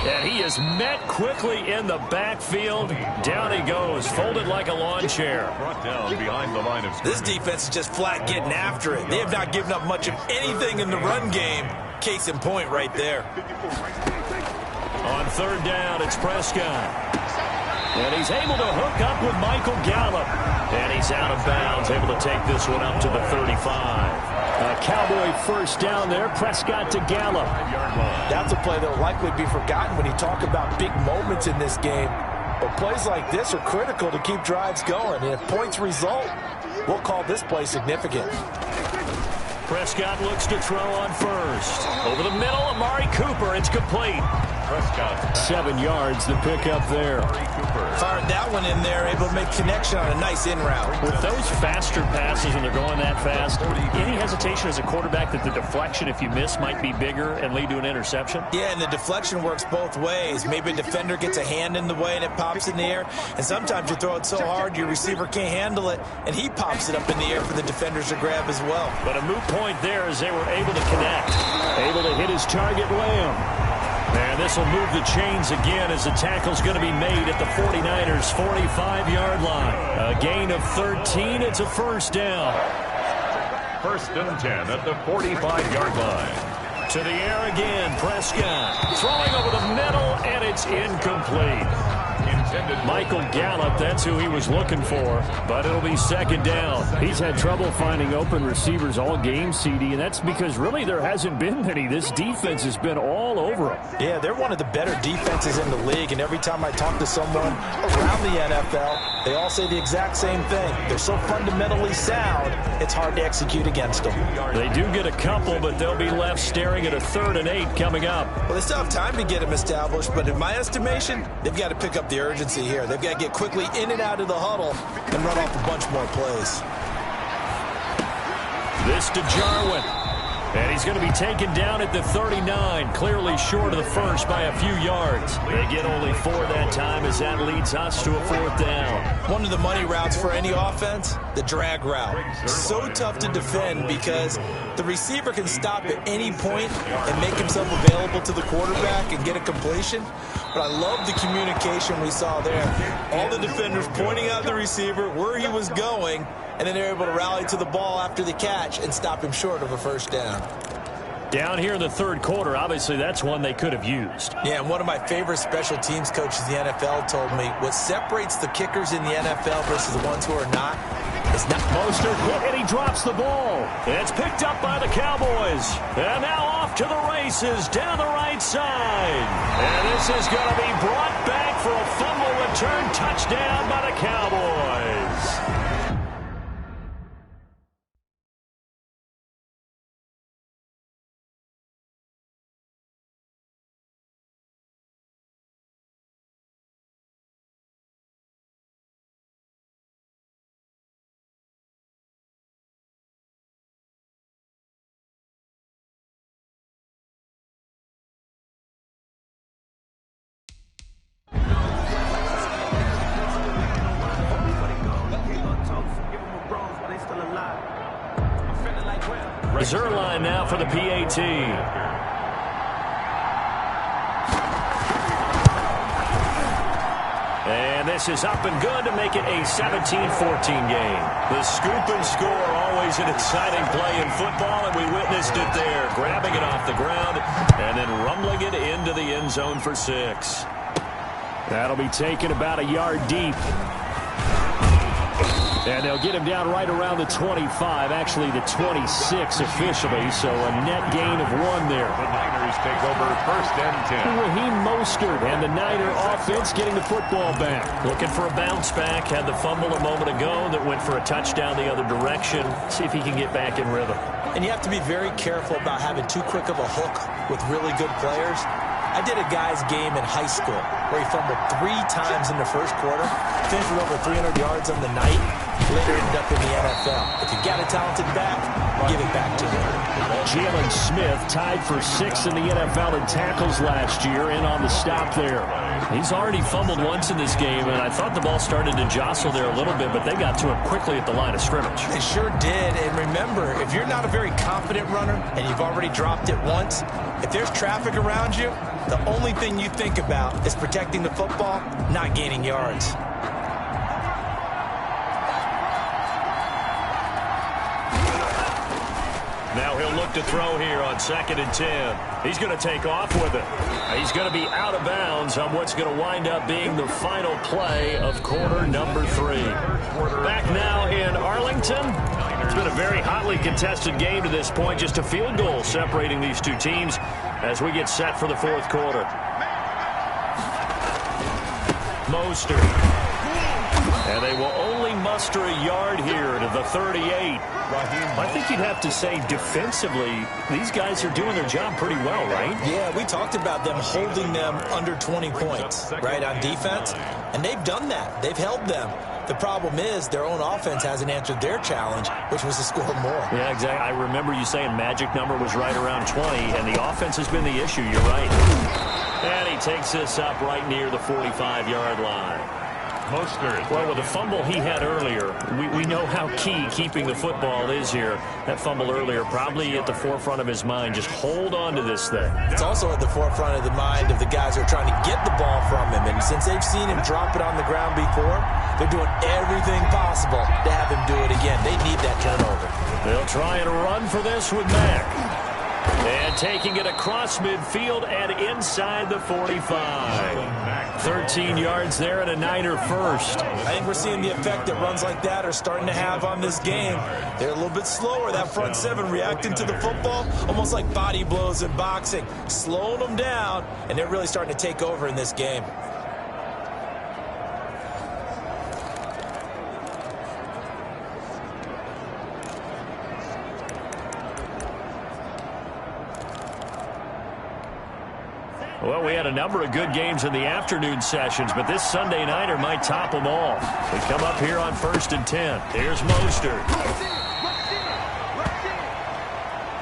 And he is met quickly in the backfield. Down he goes, folded like a lawn chair. Brought down behind the line of scrimmage. This defense is just flat getting after it. They have not given up much of anything in the run game. Case in point right there. On 3rd down, it's Prescott. And he's able to hook up with Michael Gallup. And he's out of bounds, able to take this one up to the 35. A Cowboy 1st down there. Prescott to Gallup. That's a play that will likely be forgotten when you talk about big moments in this game. But plays like this are critical to keep drives going. And if points result, we'll call this play significant. Prescott looks to throw on 1st. Over the middle, Amari Cooper. It's complete. Prescott. 7 yards, the pickup there. Fired that one in there, able to make connection on a nice in route. With those faster passes when they're going that fast, any hesitation as a quarterback that the deflection, if you miss, might be bigger and lead to an interception? Yeah, and the deflection works both ways. Maybe a defender gets a hand in the way and it pops in the air, and sometimes you throw it so hard your receiver can't handle it, and he pops it up in the air for the defenders to grab as well. But a moot point there as they were able to connect. Able to hit his target, Lamb. And this will move the chains again as the tackle's going to be made at the 49ers' 45-yard line. A gain of 13. It's a 1st down. 1st and 10 at the 45-yard line. To the air again, Prescott. Throwing over the middle, and it's incomplete. Michael Gallup, that's who he was looking for, but it'll be 2nd down. He's had trouble finding open receivers all game, CD, and that's because really there hasn't been many. This defense has been all over him. Yeah, they're one of the better defenses in the league, and every time I talk to someone around the NFL, they all say the exact same thing. They're so fundamentally sound, it's hard to execute against them. They do get a couple, but they'll be left staring at a 3rd and 8 coming up. Well, they still have time to get them established, but in my estimation, they've got to pick up the urgency here. They've got to get quickly in and out of the huddle and run off a bunch more plays. This to Jarwin. And he's going to be taken down at the 39, clearly short of the 1st by a few yards. They get only 4 that time as that leads us to a 4th down. One of the money routes for any offense, the drag route. So tough to defend because the receiver can stop at any point and make himself available to the quarterback and get a completion. But I love the communication we saw there. All the defenders pointing out the receiver, where he was going, and then they're able to rally to the ball after the catch and stop him short of a 1st down. Down here in the 3rd quarter, obviously that's one they could have used. Yeah, and one of my favorite special teams coaches in the NFL told me what separates the kickers in the NFL versus the ones who are not is not. Mostert quick, and he drops the ball. It's picked up by the Cowboys. And now off to the races down the right side. And this is going to be brought back for a fumble return touchdown by the Cowboys. Zuerlein now for the PAT. And this is up and good to make it a 17-14 game. The scoop and score, always an exciting play in football, and we witnessed it there, grabbing it off the ground and then rumbling it into the end zone for 6. That'll be taken about a yard deep. And they'll get him down right around the 25, actually the 26 officially, so a net gain of 1 there. The Niners take over 1st and 10. Raheem Mostert and the Niner offense getting the football back. Looking for a bounce back. Had the fumble a moment ago that went for a touchdown the other direction. See if he can get back in rhythm. And you have to be very careful about having too quick of a hook with really good players. I did a guy's game in high school where he fumbled 3 times in the first quarter, finished with over 300 yards on the night, later ended up in the NFL. If you got a talented back, give it back to him. Jalen Smith tied for 6th in the NFL in tackles last year, in on the stop there. He's already fumbled once in this game, and I thought the ball started to jostle there a little bit, but they got to him quickly at the line of scrimmage. They sure did, and remember, if you're not a very confident runner and you've already dropped it once, if there's traffic around you, the only thing you think about is protecting the football, not gaining yards. Now he'll look to throw here on 2nd and 10. He's going to take off with it. He's going to be out of bounds on what's going to wind up being the final play of quarter number 3. Back now in Arlington. It's been a very hotly contested game to this point. Just a field goal separating these two teams as we get set for the 4th quarter. Mostert. And they will only muster a yard here to the 38. I think you'd have to say defensively, these guys are doing their job pretty well, right? Yeah, we talked about them holding them under 20 points, right, on defense. And they've done that. They've held them. The problem is their own offense hasn't answered their challenge, which was to score more. Yeah, exactly. I remember you saying magic number was right around 20, and the offense has been the issue. You're right. And he takes this up right near the 45-yard line. Mostert. Well, with the fumble he had earlier, we know how key keeping the football is here. That fumble earlier probably at the forefront of his mind. Just hold on to this thing. It's also at the forefront of the mind of the guys who are trying to get the ball from him. And since they've seen him drop it on the ground before, they're doing everything possible to have him do it again. They need that turnover. They'll try and run for this with Mack. And taking it across midfield and inside the 45. 13 yards there and a Niner first. I think we're seeing the effect that runs like that are starting to have on this game. They're a little bit slower, that front 7 reacting to the football, almost like body blows in boxing, slowing them down, and they're really starting to take over in this game. Well, we had a number of good games in the afternoon sessions, but this Sunday nighter might top them all. We come up here on 1st and 10. Here's Mostert.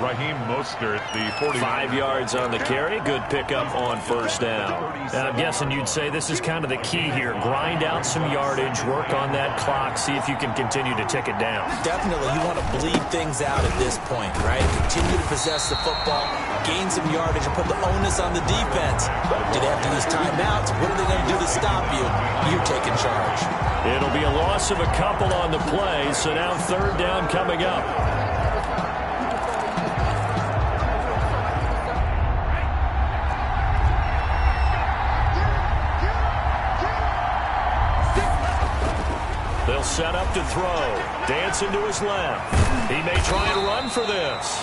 Raheem Mostert, the 45. 5 yards on the carry. Good pickup on 1st down. And I'm guessing you'd say this is kind of the key here. Grind out some yardage, work on that clock, see if you can continue to tick it down. Definitely. You want to bleed things out at this point, right? Continue to possess the football, gain some yardage, and put the onus on the defense. Do they have to use timeouts? What are they going to do to stop you? You taking charge. It'll be a loss of a couple on the play, so now 3rd down coming up. They'll set up to throw. Dancing to his left. He may try and run for this.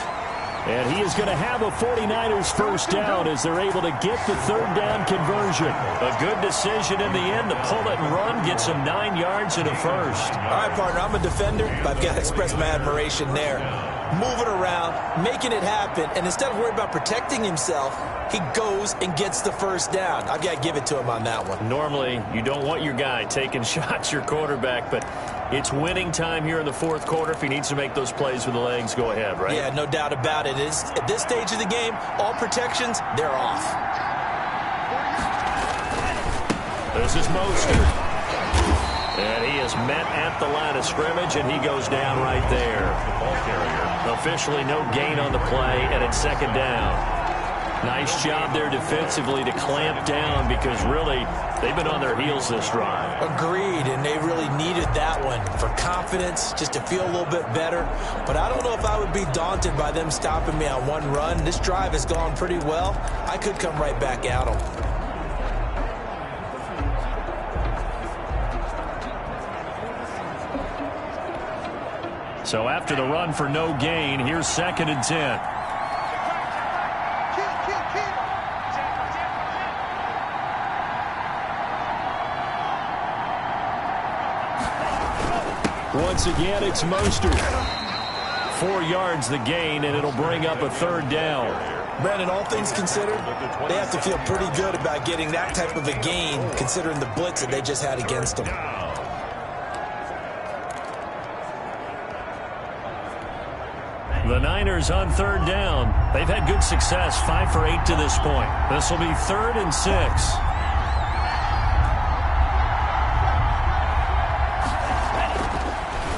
And he is going to have a 49ers first down as they're able to get the 3rd down conversion. A good decision in the end to pull it and run, get some 9 yards and a first. All right, partner, I'm a defender, but I've got to express my admiration there. Moving around, making it happen, and instead of worrying about protecting himself, he goes and gets the first down. I've got to give it to him on that one. Normally, you don't want your guy taking shots, your quarterback, but it's winning time here in the 4th quarter. If he needs to make those plays with the legs, go ahead, right? Yeah, no doubt about it. At this stage of the game, all protections, they're off. This is Mostert. And he is met at the line of scrimmage, and he goes down right there. Officially no gain on the play, and it's 2nd down. Nice job there defensively to clamp down because really they've been on their heels this drive. Agreed, and they really needed that one for confidence, just to feel a little bit better. But I don't know if I would be daunted by them stopping me on one run. This drive has gone pretty well. I could come right back at them. So after the run for no gain, here's 2nd and 10. Once again, it's Mostert. 4 yards the gain, and it'll bring up a 3rd down. Brandon, all things considered, they have to feel pretty good about getting that type of a gain, considering the blitz that they just had against them. The Niners on 3rd down. They've had good success, 5 for 8 to this point. This will be 3rd and 6.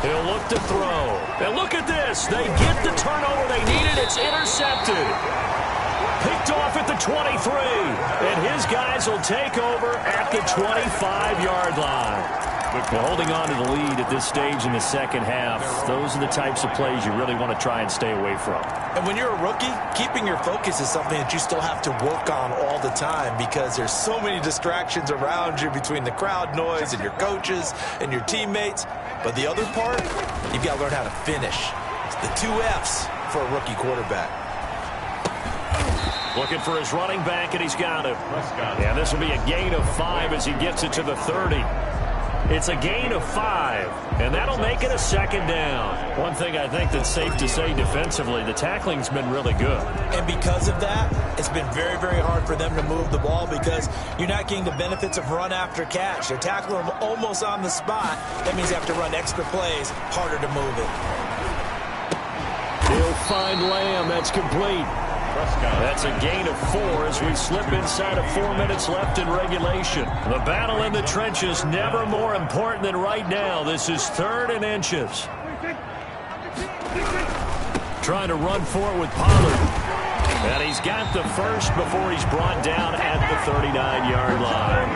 He'll look to throw. And look at this. They get the turnover they needed. It's intercepted. Picked off at the 23. And his guys will take over at the 25-yard line. Well, holding on to the lead at this stage in the second half, those are the types of plays you really want to try and stay away from. And when you're a rookie, keeping your focus is something that you still have to work on all the time because there's so many distractions around you between the crowd noise and your coaches and your teammates. But the other part, you've got to learn how to finish. It's the 2 F's for a rookie quarterback. Looking for his running back, and he's got him. Yeah, this will be a gain of 5 as he gets it to the 30. It's a gain of 5, and that'll make it a 2nd down. One thing I think that's safe to say defensively, the tackling's been really good. And because of that, it's been very, very hard for them to move the ball because you're not getting the benefits of run after catch. They're tackling them almost on the spot. That means you have to run extra plays, harder to move it. He'll find Lamb. That's complete. That's a gain of 4 as we slip inside of 4 minutes left in regulation. The battle in the trenches never more important than right now. This is 3rd and inches. Trying to run for it with Pollard. And he's got the first before he's brought down at the 39-yard line.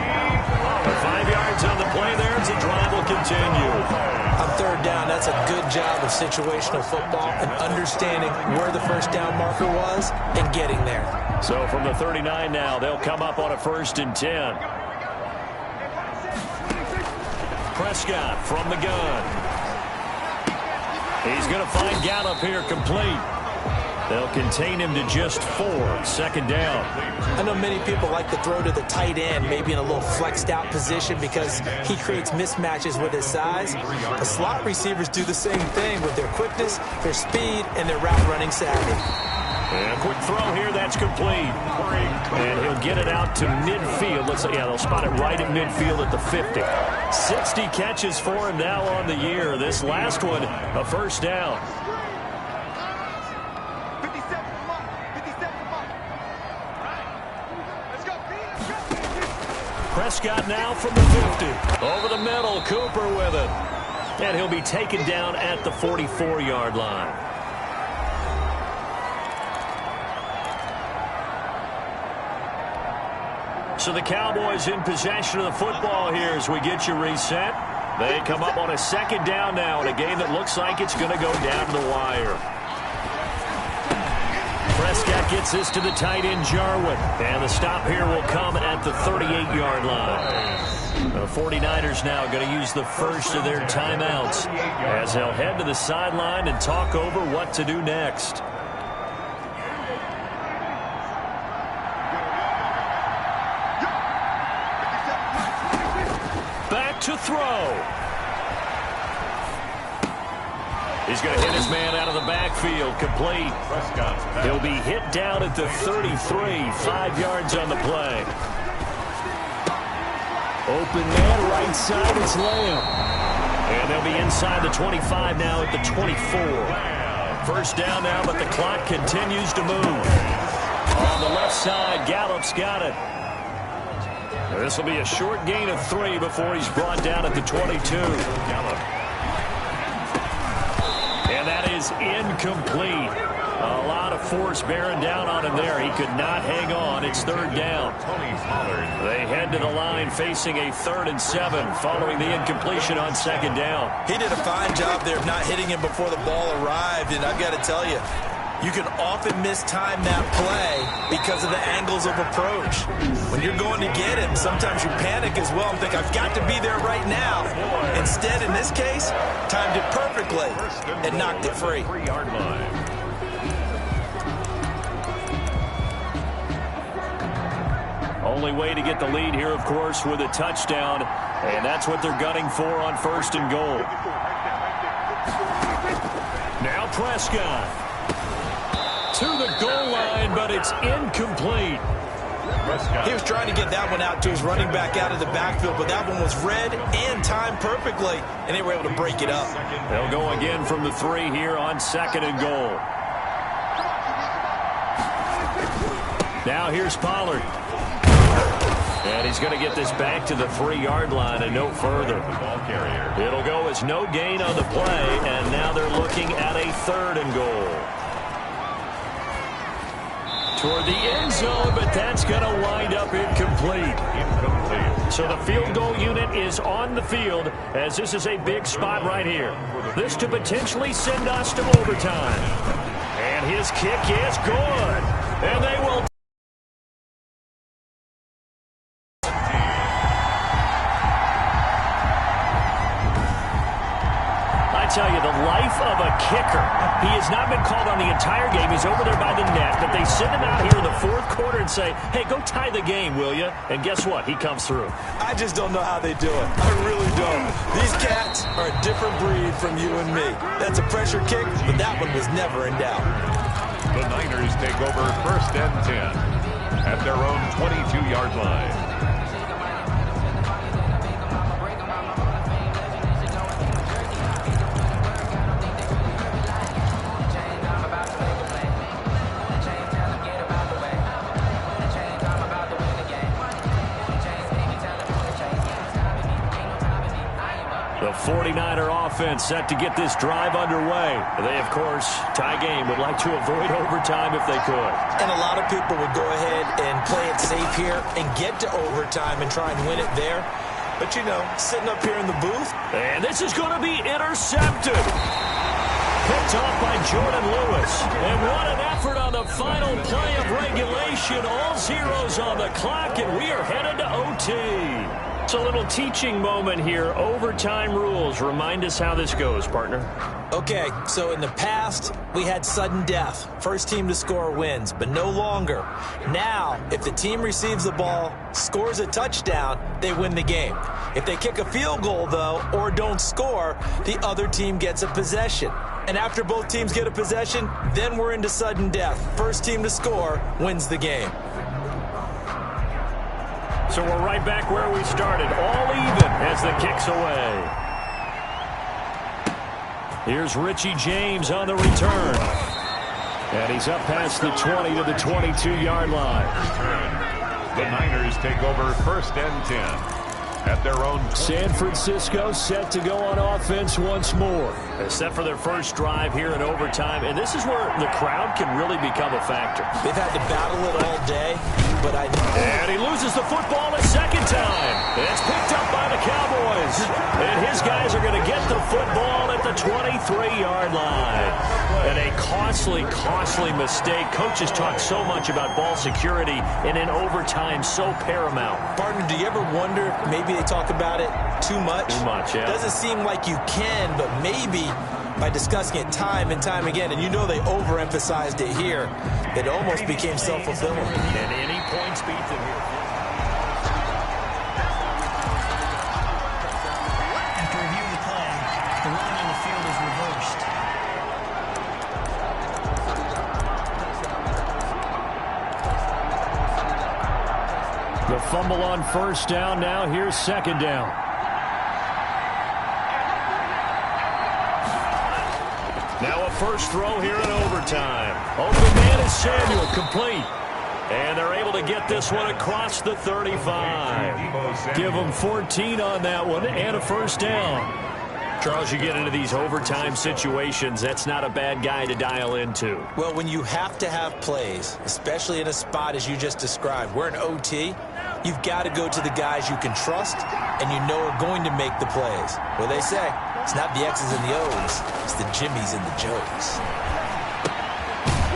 5 yards on the play there as the drive will continue. On 3rd down, that's a good job of situational football and understanding where the first down marker was and getting there. So from the 39 now, they'll come up on a 1st and 10. Prescott from the gun. He's going to find Gallup here complete. They'll contain him to just 4. 2nd down. I know many people like to throw to the tight end, maybe in a little flexed out position because he creates mismatches with his size. The slot receivers do the same thing with their quickness, their speed, and their route running savvy. And a quick throw here, that's complete. And he'll get it out to midfield. Looks like, yeah, they'll spot it right at midfield at the 50. 60 catches for him now on the year. This last one, a 1st down. Prescott now from the 50. Over the middle, Cooper with it. And he'll be taken down at the 44-yard line. So the Cowboys in possession of the football here as we get you reset. They come up on a 2nd down now in a game that looks like it's going to go down to the wire. Prescott gets this to the tight end, Jarwin. And the stop here will come at the 38-yard line. The 49ers now going to use the first of their timeouts as they'll head to the sideline and talk over what to do next. Back to throw. He's going to hit his man out of the backfield, complete. He'll be hit down at the 33, 5 yards on the play. Open man, right side, it's Lamb. And they'll be inside the 25 now at the 24. 1st down now, but the clock continues to move. On the left side, Gallup's got it. This will be a short gain of 3 before he's brought down at the 22. And that is incomplete. A lot of force bearing down on him there. He could not hang on. It's third down. They head to the line facing a 3rd and 7 following the incompletion on second down. He did a fine job there of not hitting him before the ball arrived, and I've got to tell you, you can often mistime that play because of the angles of approach. When you're going to get him, sometimes you panic as well and think, I've got to be there right now. Instead, in this case, timed it perfectly and knocked it free. 3-yard line. Only way to get the lead here, of course, with a touchdown, and that's what they're gunning for on 1st and goal. Now Prescott. To the goal line, but it's incomplete. He was trying to get that one out to his running back out of the backfield, but that one was read and timed perfectly, and they were able to break it up. They'll go again from the 3 here on 2nd and goal. Now here's Pollard. And he's going to get this back to the 3-yard line and no further. It'll go as no gain on the play, and now they're looking at a 3rd and goal. Toward the end zone, but that's going to wind up incomplete. So the field goal unit is on the field, as this is a big spot right here. This to potentially send us to overtime. And his kick is good. And they will... tell you, the life of a kicker. He has not been called on the entire game. He's over there by the net, but they send him out here in the 4th quarter and say, hey, go tie the game, will you? And guess what? He comes through. I just don't know how they do it. I really don't. These cats are a different breed from you and me. That's a pressure kick, but that one was never in doubt. The Niners take over 1st and 10 at their own 22-yard line. The 49er offense set to get this drive underway. They, of course, tie game, would like to avoid overtime if they could. And a lot of people would go ahead and play it safe here and get to overtime and try and win it there. But, you know, sitting up here in the booth. And this is going to be intercepted. Picked off by Jordan Lewis. And what an effort on the final play of regulation. All zeros on the clock, and we are headed to OT. It's a little teaching moment here. Overtime rules. Remind us how this goes, partner. Okay, so in the past, we had sudden death. First team to score wins, but no longer. Now, if the team receives the ball, scores a touchdown, they win the game. If they kick a field goal, though, or don't score, the other team gets a possession. And after both teams get a possession, then we're into sudden death. First team to score wins the game. So we're right back where we started, all even as the kick's away. Here's Richie James on the return. And he's up past the 20 to the 22-yard line. The Niners take over 1st and 10 at their own. San Francisco set to go on offense once more. They're set for their first drive here in overtime, and this is where the crowd can really become a factor. They've had to battle it all day, but And he loses the football a second time. It's picked up by the Cowboys. And his guys are going to get the football at the 23-yard line. And a costly, costly mistake. Coaches talk so much about ball security, and in overtime, so paramount. Partner, do you ever wonder, maybe they talk about it too much? Too much, yeah. Doesn't seem like you can, but maybe by discussing it time and time again, and you know they overemphasized it here, it almost became self-fulfilling. And any points beat them here. After reviewing the play, the running on the field is reversed. The fumble on first down. Now here's second down. Now a first throw here in overtime. Open man is Samuel, complete. And they're able to get this one across the 35. Give them 14 on that one and a first down. Charles, you get into these overtime situations, that's not a bad guy to dial into. Well, when you have to have plays, especially in a spot as you just described, we're in OT, you've got to go to the guys you can trust and you know are going to make the plays. Well, they say it's not the X's and the O's, it's the Jimmys and the Joes.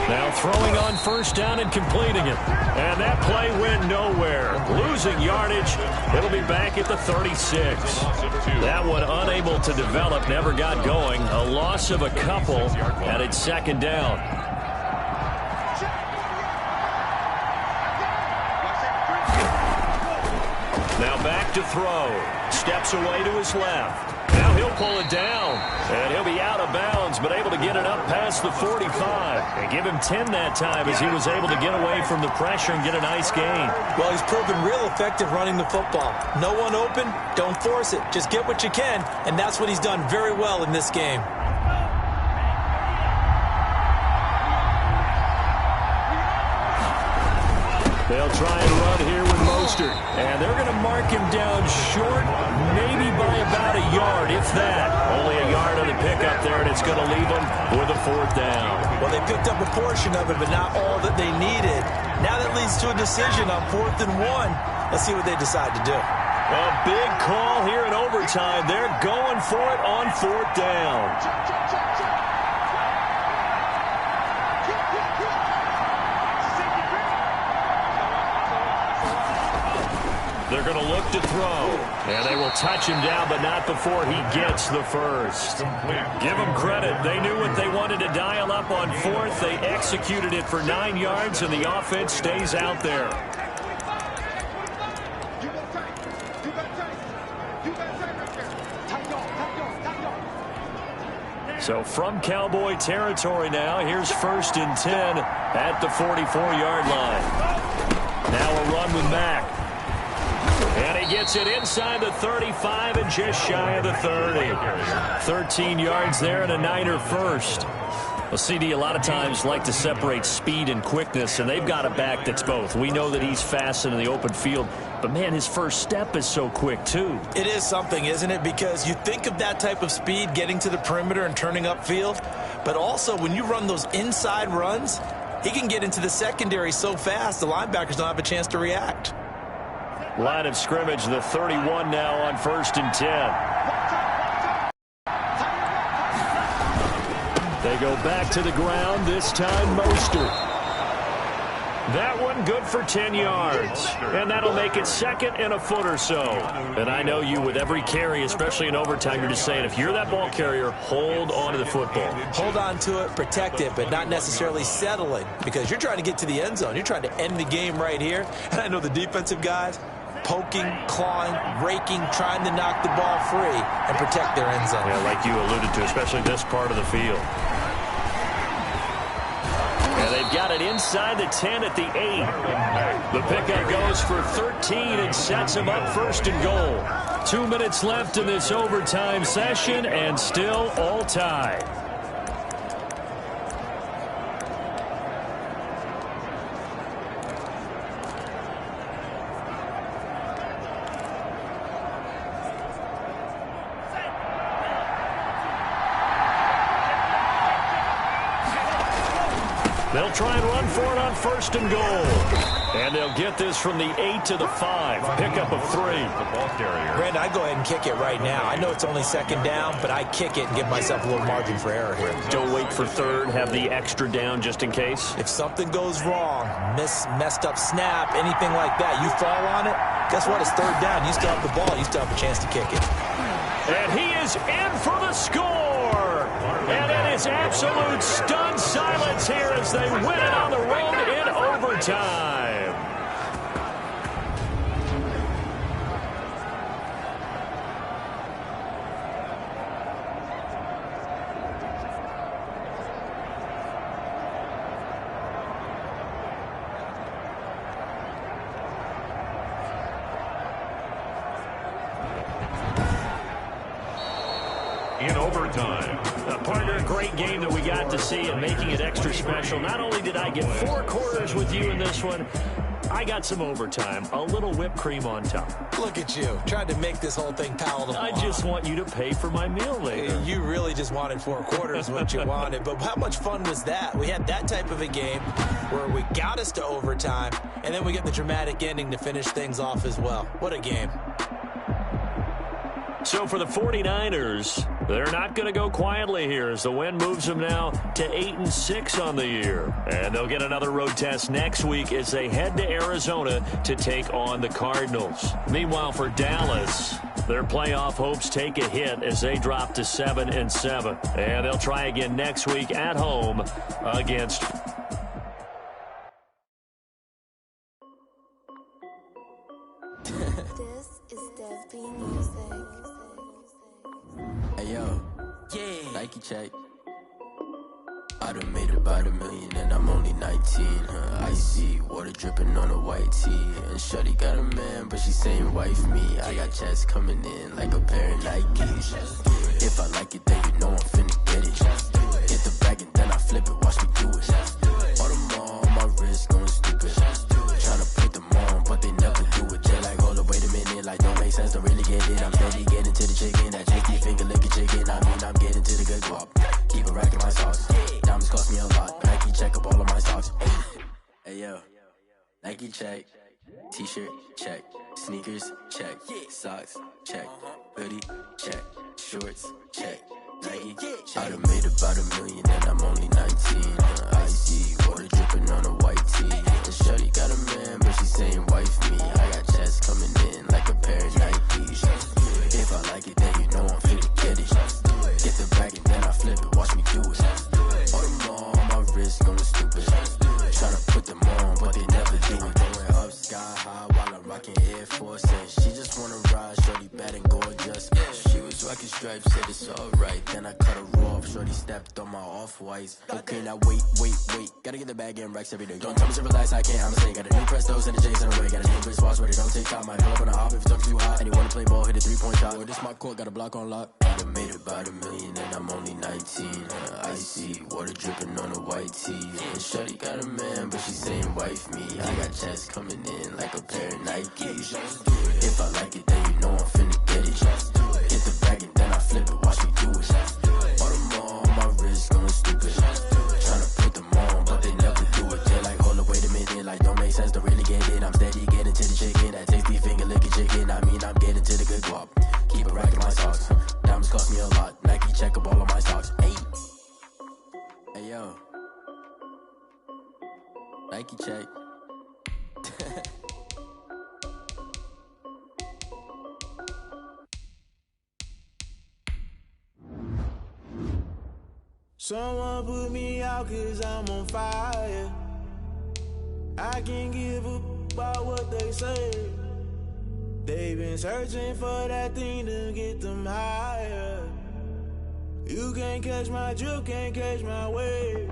Now throwing on first down and completing it. And that play went nowhere. Losing yardage. It'll be back at the 36. That one unable to develop, never got going. A loss of a couple, and it's second down. Now back to throw. Steps away to his left. Now he'll pull it down, and he'll be out of bounds, but able to get it up past the 45. And give him 10 that time as he was able to get away from the pressure and get a nice gain. Well, he's proven real effective running the football. No one open, don't force it. Just get what you can, and that's what he's done very well in this game. They'll try and run here with Mostert. And they're going to mark him down short, maybe by about a yard, if that. Only a yard on the pickup there, and it's going to leave them with a fourth down. Well, they picked up a portion of it, but not all that they needed. Now that leads to a decision on 4th and 1. Let's see what they decide to do. A big call here in overtime. They're going for it on 4th down. They're going to look to throw. And they will touch him down, but not before he gets the first. Give them credit. They knew what they wanted to dial up on 4th. They executed it for 9 yards, and the offense stays out there. So from Cowboy territory now, here's 1st and 10 at the 44-yard line. Now a run with Mack. And he gets it inside the 35 and just shy of the 30. 13 yards there and a Niner first. Well, CD, a lot of times like to separate speed and quickness, and they've got a back that's both. We know that he's fast in the open field, but, man, his first step is so quick, too. It is something, isn't it? Because you think of that type of speed getting to the perimeter and turning upfield, but also when you run those inside runs, he can get into the secondary so fast the linebackers don't have a chance to react. Line of scrimmage, the 31 now on 1st and 10. They go back to the ground, this time Mostert. That one good for 10 yards. And that'll make it 2nd and a foot or so. And I know you, with every carry, especially in overtime, you're just saying, if you're that ball carrier, hold on to the football. Hold on to it, protect it, but not necessarily settling, because you're trying to get to the end zone. You're trying to end the game right here. And I know the defensive guys, poking, clawing, raking, trying to knock the ball free and protect their end zone. Yeah, like you alluded to, especially this part of the field. And they've got it inside the 10 at the 8. The pickup goes for 13 and sets them up 1st and goal. 2 minutes left in this overtime session and still all tied. They'll try and run for it on 1st and goal. And they'll get this from the 8 to the 5. Pickup of 3. Brandon, I go ahead and kick it right now. I know it's only 2nd down, but I kick it and give myself a little margin for error here. Don't wait for 3rd. Have the extra down just in case. If something goes wrong, messed up snap, anything like that, you fall on it, guess what? It's 3rd down. You still have the ball. You still have a chance to kick it. And he is in for the score. And it is absolute stunned silence here as they win it on the road in overtime. In overtime. Partner, a great game that we got to see and making it extra special. Not only did I get 4 quarters with you in this one, I got some overtime, a little whipped cream on top. Look at you, trying to make this whole thing palatable. I just want you to pay for my meal later. You really just wanted 4 quarters what you wanted, but how much fun was that? We had that type of a game where we got us to overtime, and then we get the dramatic ending to finish things off as well. What a game. So for the 49ers, they're not going to go quietly here as the win moves them now to 8-6 on the year. And they'll get another road test next week as they head to Arizona to take on the Cardinals. Meanwhile, for Dallas, their playoff hopes take a hit as they drop to 7-7. And they'll try again next week at home against... Nike check. I done made about $1 million and I'm only 19. Icy water dripping on a white tee. And shorty got a man, but she saying wife me. I got checks coming in like a pair of Nikes. If I like it, then you know I'm finna get it. Hit the bag and then I flip it, watch me do it. Audemars on my wrist going stupid. Tryna put them on, but they never do it. They're like, hold up, wait a minute, like don't make sense, don't really get it. I'm steady getting to the chicken, that tasty finger licking chicken. I mean, I'm getting to the good guap. Keep a rack in my socks. Diamonds cost me a lot. Nike check up all of my socks. Hey yo, Nike check. T-shirt check. Sneakers check. Socks check. Hoodie check. Shorts check. Nike check. I done made about $1 million and I'm only 19. Icy water dripping on a white tee. And shorty got a man, but she saying wife me. I got checks coming in like a pair of Nikes. If I like it, then you know I'm finna get it. Get the bag and then I flip it, watch me do it. Audemars on my wrist going stupid. Tryna put them on, but they never do it. Going up sky high while I'm rocking Air Force. And she just wanna ride, shorty bad and gorgeous. She was rocking stripes, said it's alright. Then I cut her off, shorty stepped on my off-whites. Okay, now wait. Gotta get the bag and racks every day. Don't tell me to relax, I can't, I'm saying. Got a new Prestos and a J's in the way. Got a new wrist watch where they don't take time. Might pull up on a hop if it's too hot. And you wanna play ball, hit a 3-point shot. With this my court, got a block on lock. I done made about $1 million and I'm only 19. Icy water dripping on a white tee. And shorty got a man, but she saying wife me. I got checks coming in like a pair of Nikes. If I like it, then you know I'm finna get it. Hit the bag and then I flip it, watch me do it. Audemars on my wrist going stupid. Tryna put them on, but they never do it. They're like, hold up, wait a minute, like don't make sense, don't really get it. I'm steady getting to the chicken, that tasty finger licking chicken. I mean, I'm getting to the good guap. Keep a rack in my socks. Diamonds cost me a lot. Nike check up all of my socks. Hey yo, Nike check. Someone put me out 'cause I'm on fire. I can't give a about what they say. They've been searching for that thing to get them higher. You can't catch my drift, can't catch my wave.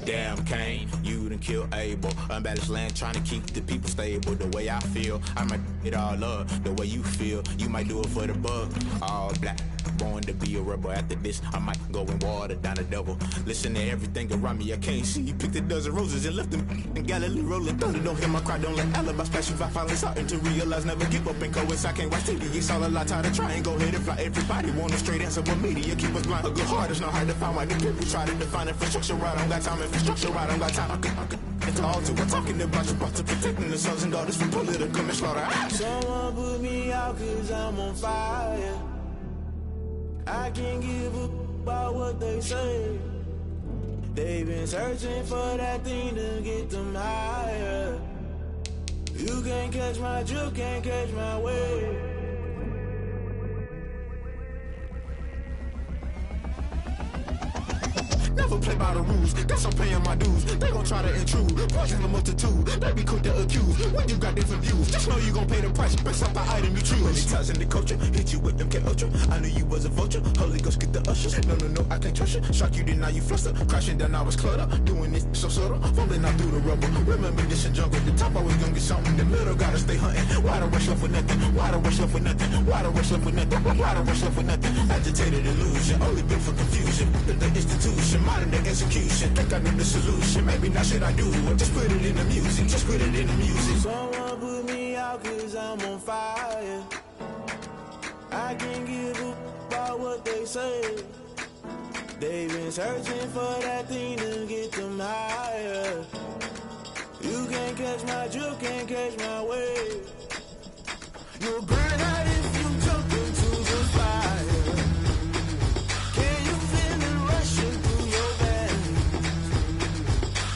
Damn Kane, you done killed Abel. Unbalanced land, trying to keep the people stable. The way I feel, I might it all up. The way you feel, you might do it for the bug. All black, born to be a rebel. After this, I might go and water down the devil. Listen to everything around me, I can't see. You picked a dozen roses and left them in Galilee rolling thunder. Don't hear my cry, don't let alibi splash you. I finally starting to realize, never give up and coincide. Can't watch TV, it's all a lot. Tired of trying, go ahead and fly. Everybody want a straight answer, but media keep us blind. A good heart is not hard to find. Why the people try to define infrastructure right? I don't got time, infrastructure right, I don't got time. It's all to we're talking about you, about to protecting the sons and daughters from political manslaughter. Someone put me out 'cause I'm on fire. I can't give a about what they say. They've been searching for that thing to get them higher. You can't catch my drift, can't catch my wave. Never play by the rules, guess I'm paying my dues. They gon' try to intrude, poison the multitude. They be quick to accuse, when you got different views. Just know you gon' pay the price, based off the item you choose. Many times in the culture, hit you with them K-Ultra. I knew you was a vulture, Holy Ghost get the ushers. No, I can't trust you. Shock you, then now you fluster. Crashing down, I was cluttered. Doing this so subtle, fumbling out through the rubble. Remember this in jungle, the top always gonna get something. The middle gotta stay hunting. Why the rush left with nothing? Why the rush left with nothing? Why the rush left with nothing? Why the rush left with nothing? Agitated illusion, only built for confusion. The institution, my in the execution. Think I know the solution. Maybe not should I do it? Just put it in the music. Just put it in the music. Someone put me out 'cause I'm on fire. I can't give a about what they say. They've been searching for that thing to get them higher. You can't catch my drift, can't catch my wave. You'll burn out if you jump into the fire. Can you feel it rushing through your veins?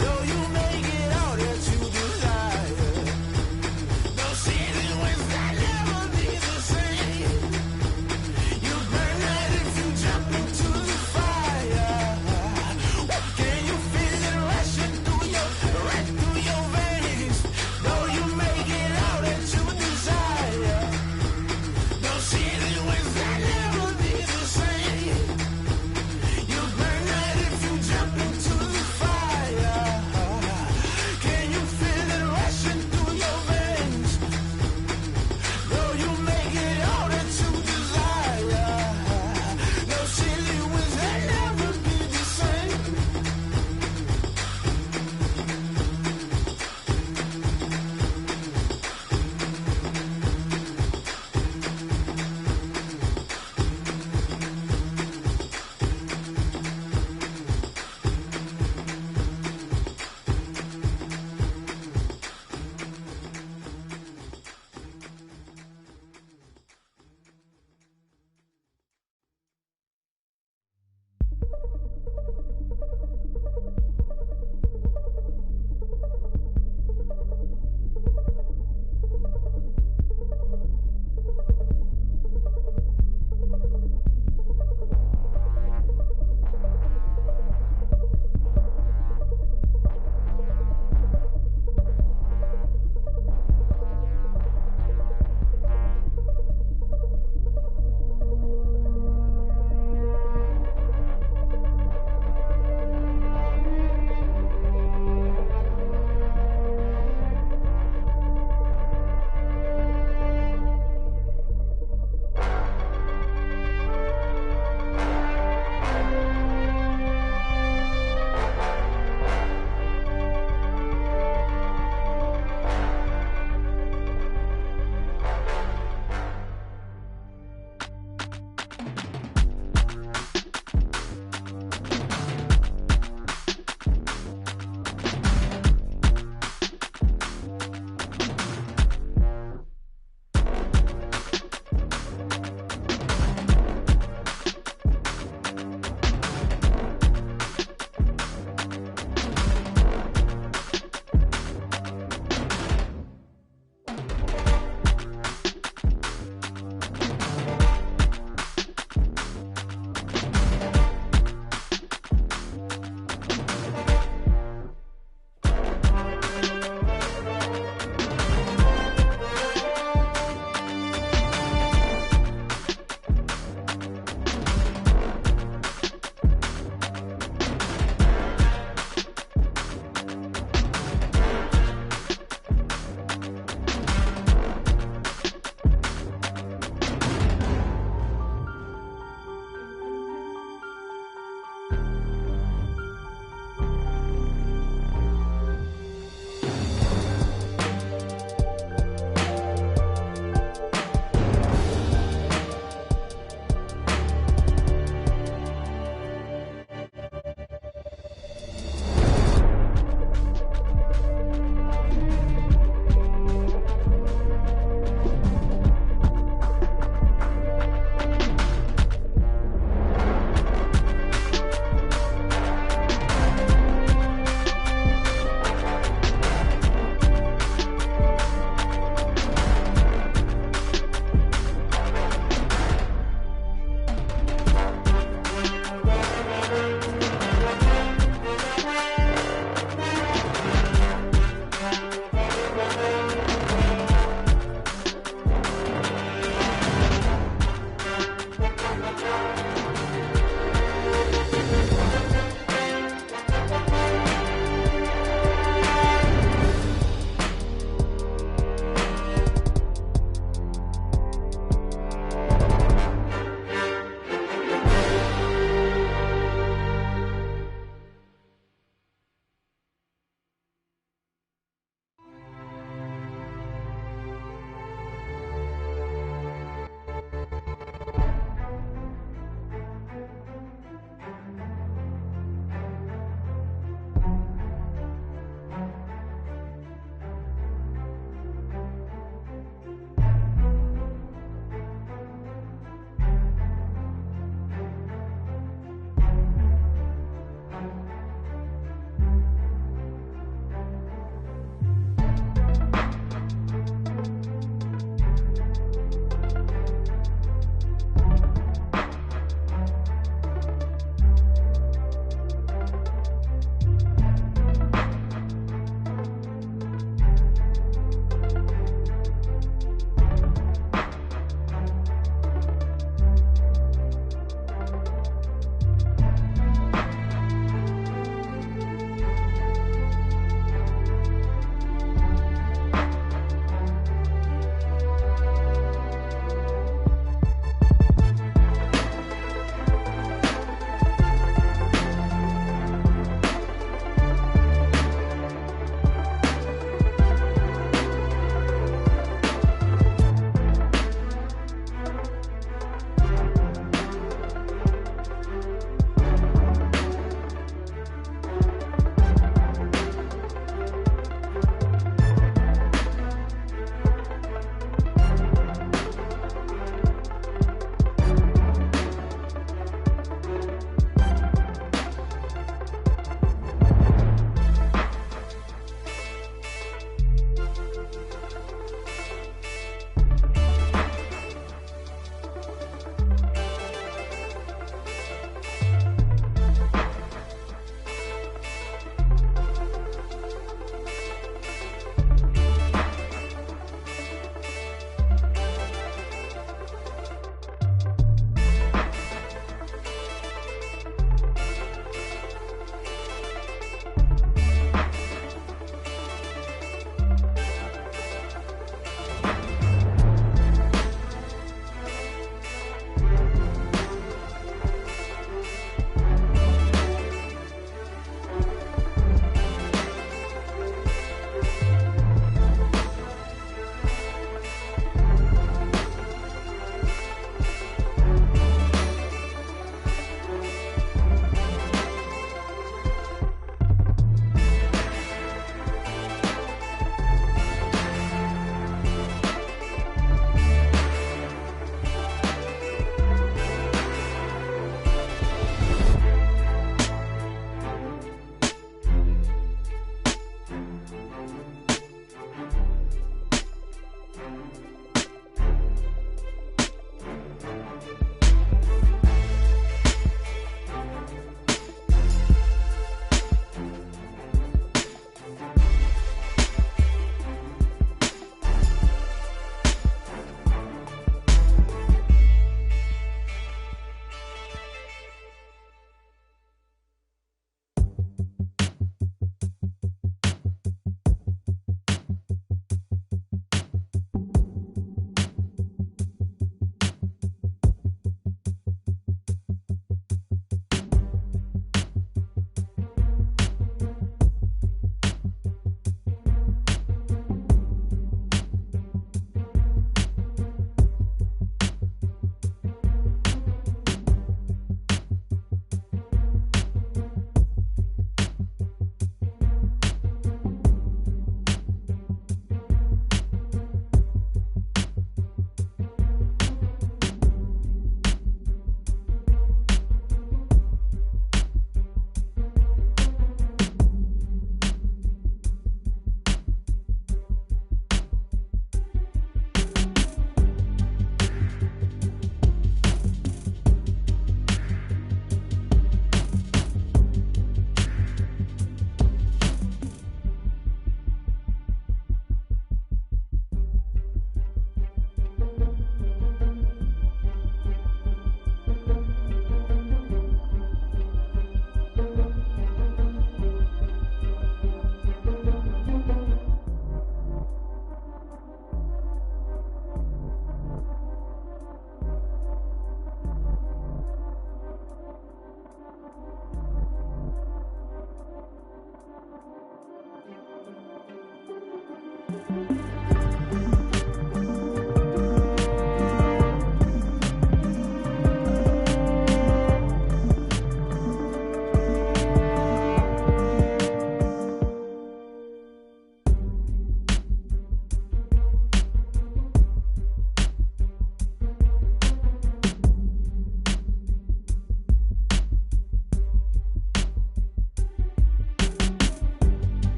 Though you make it all that you desire. No season when that never be the same. You burn out if you jump into the fire. Can you feel it rushing through your veins? Though you make it all that you desire.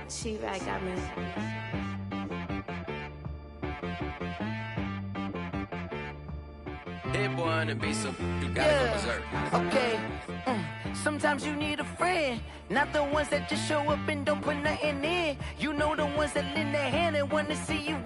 She-Rag got me. Hit boy on the beat, so you gotta go berserk. Okay. Sometimes you need a friend, not the ones that just show up and don't put nothing in. You know the ones that lend their hand and want to see you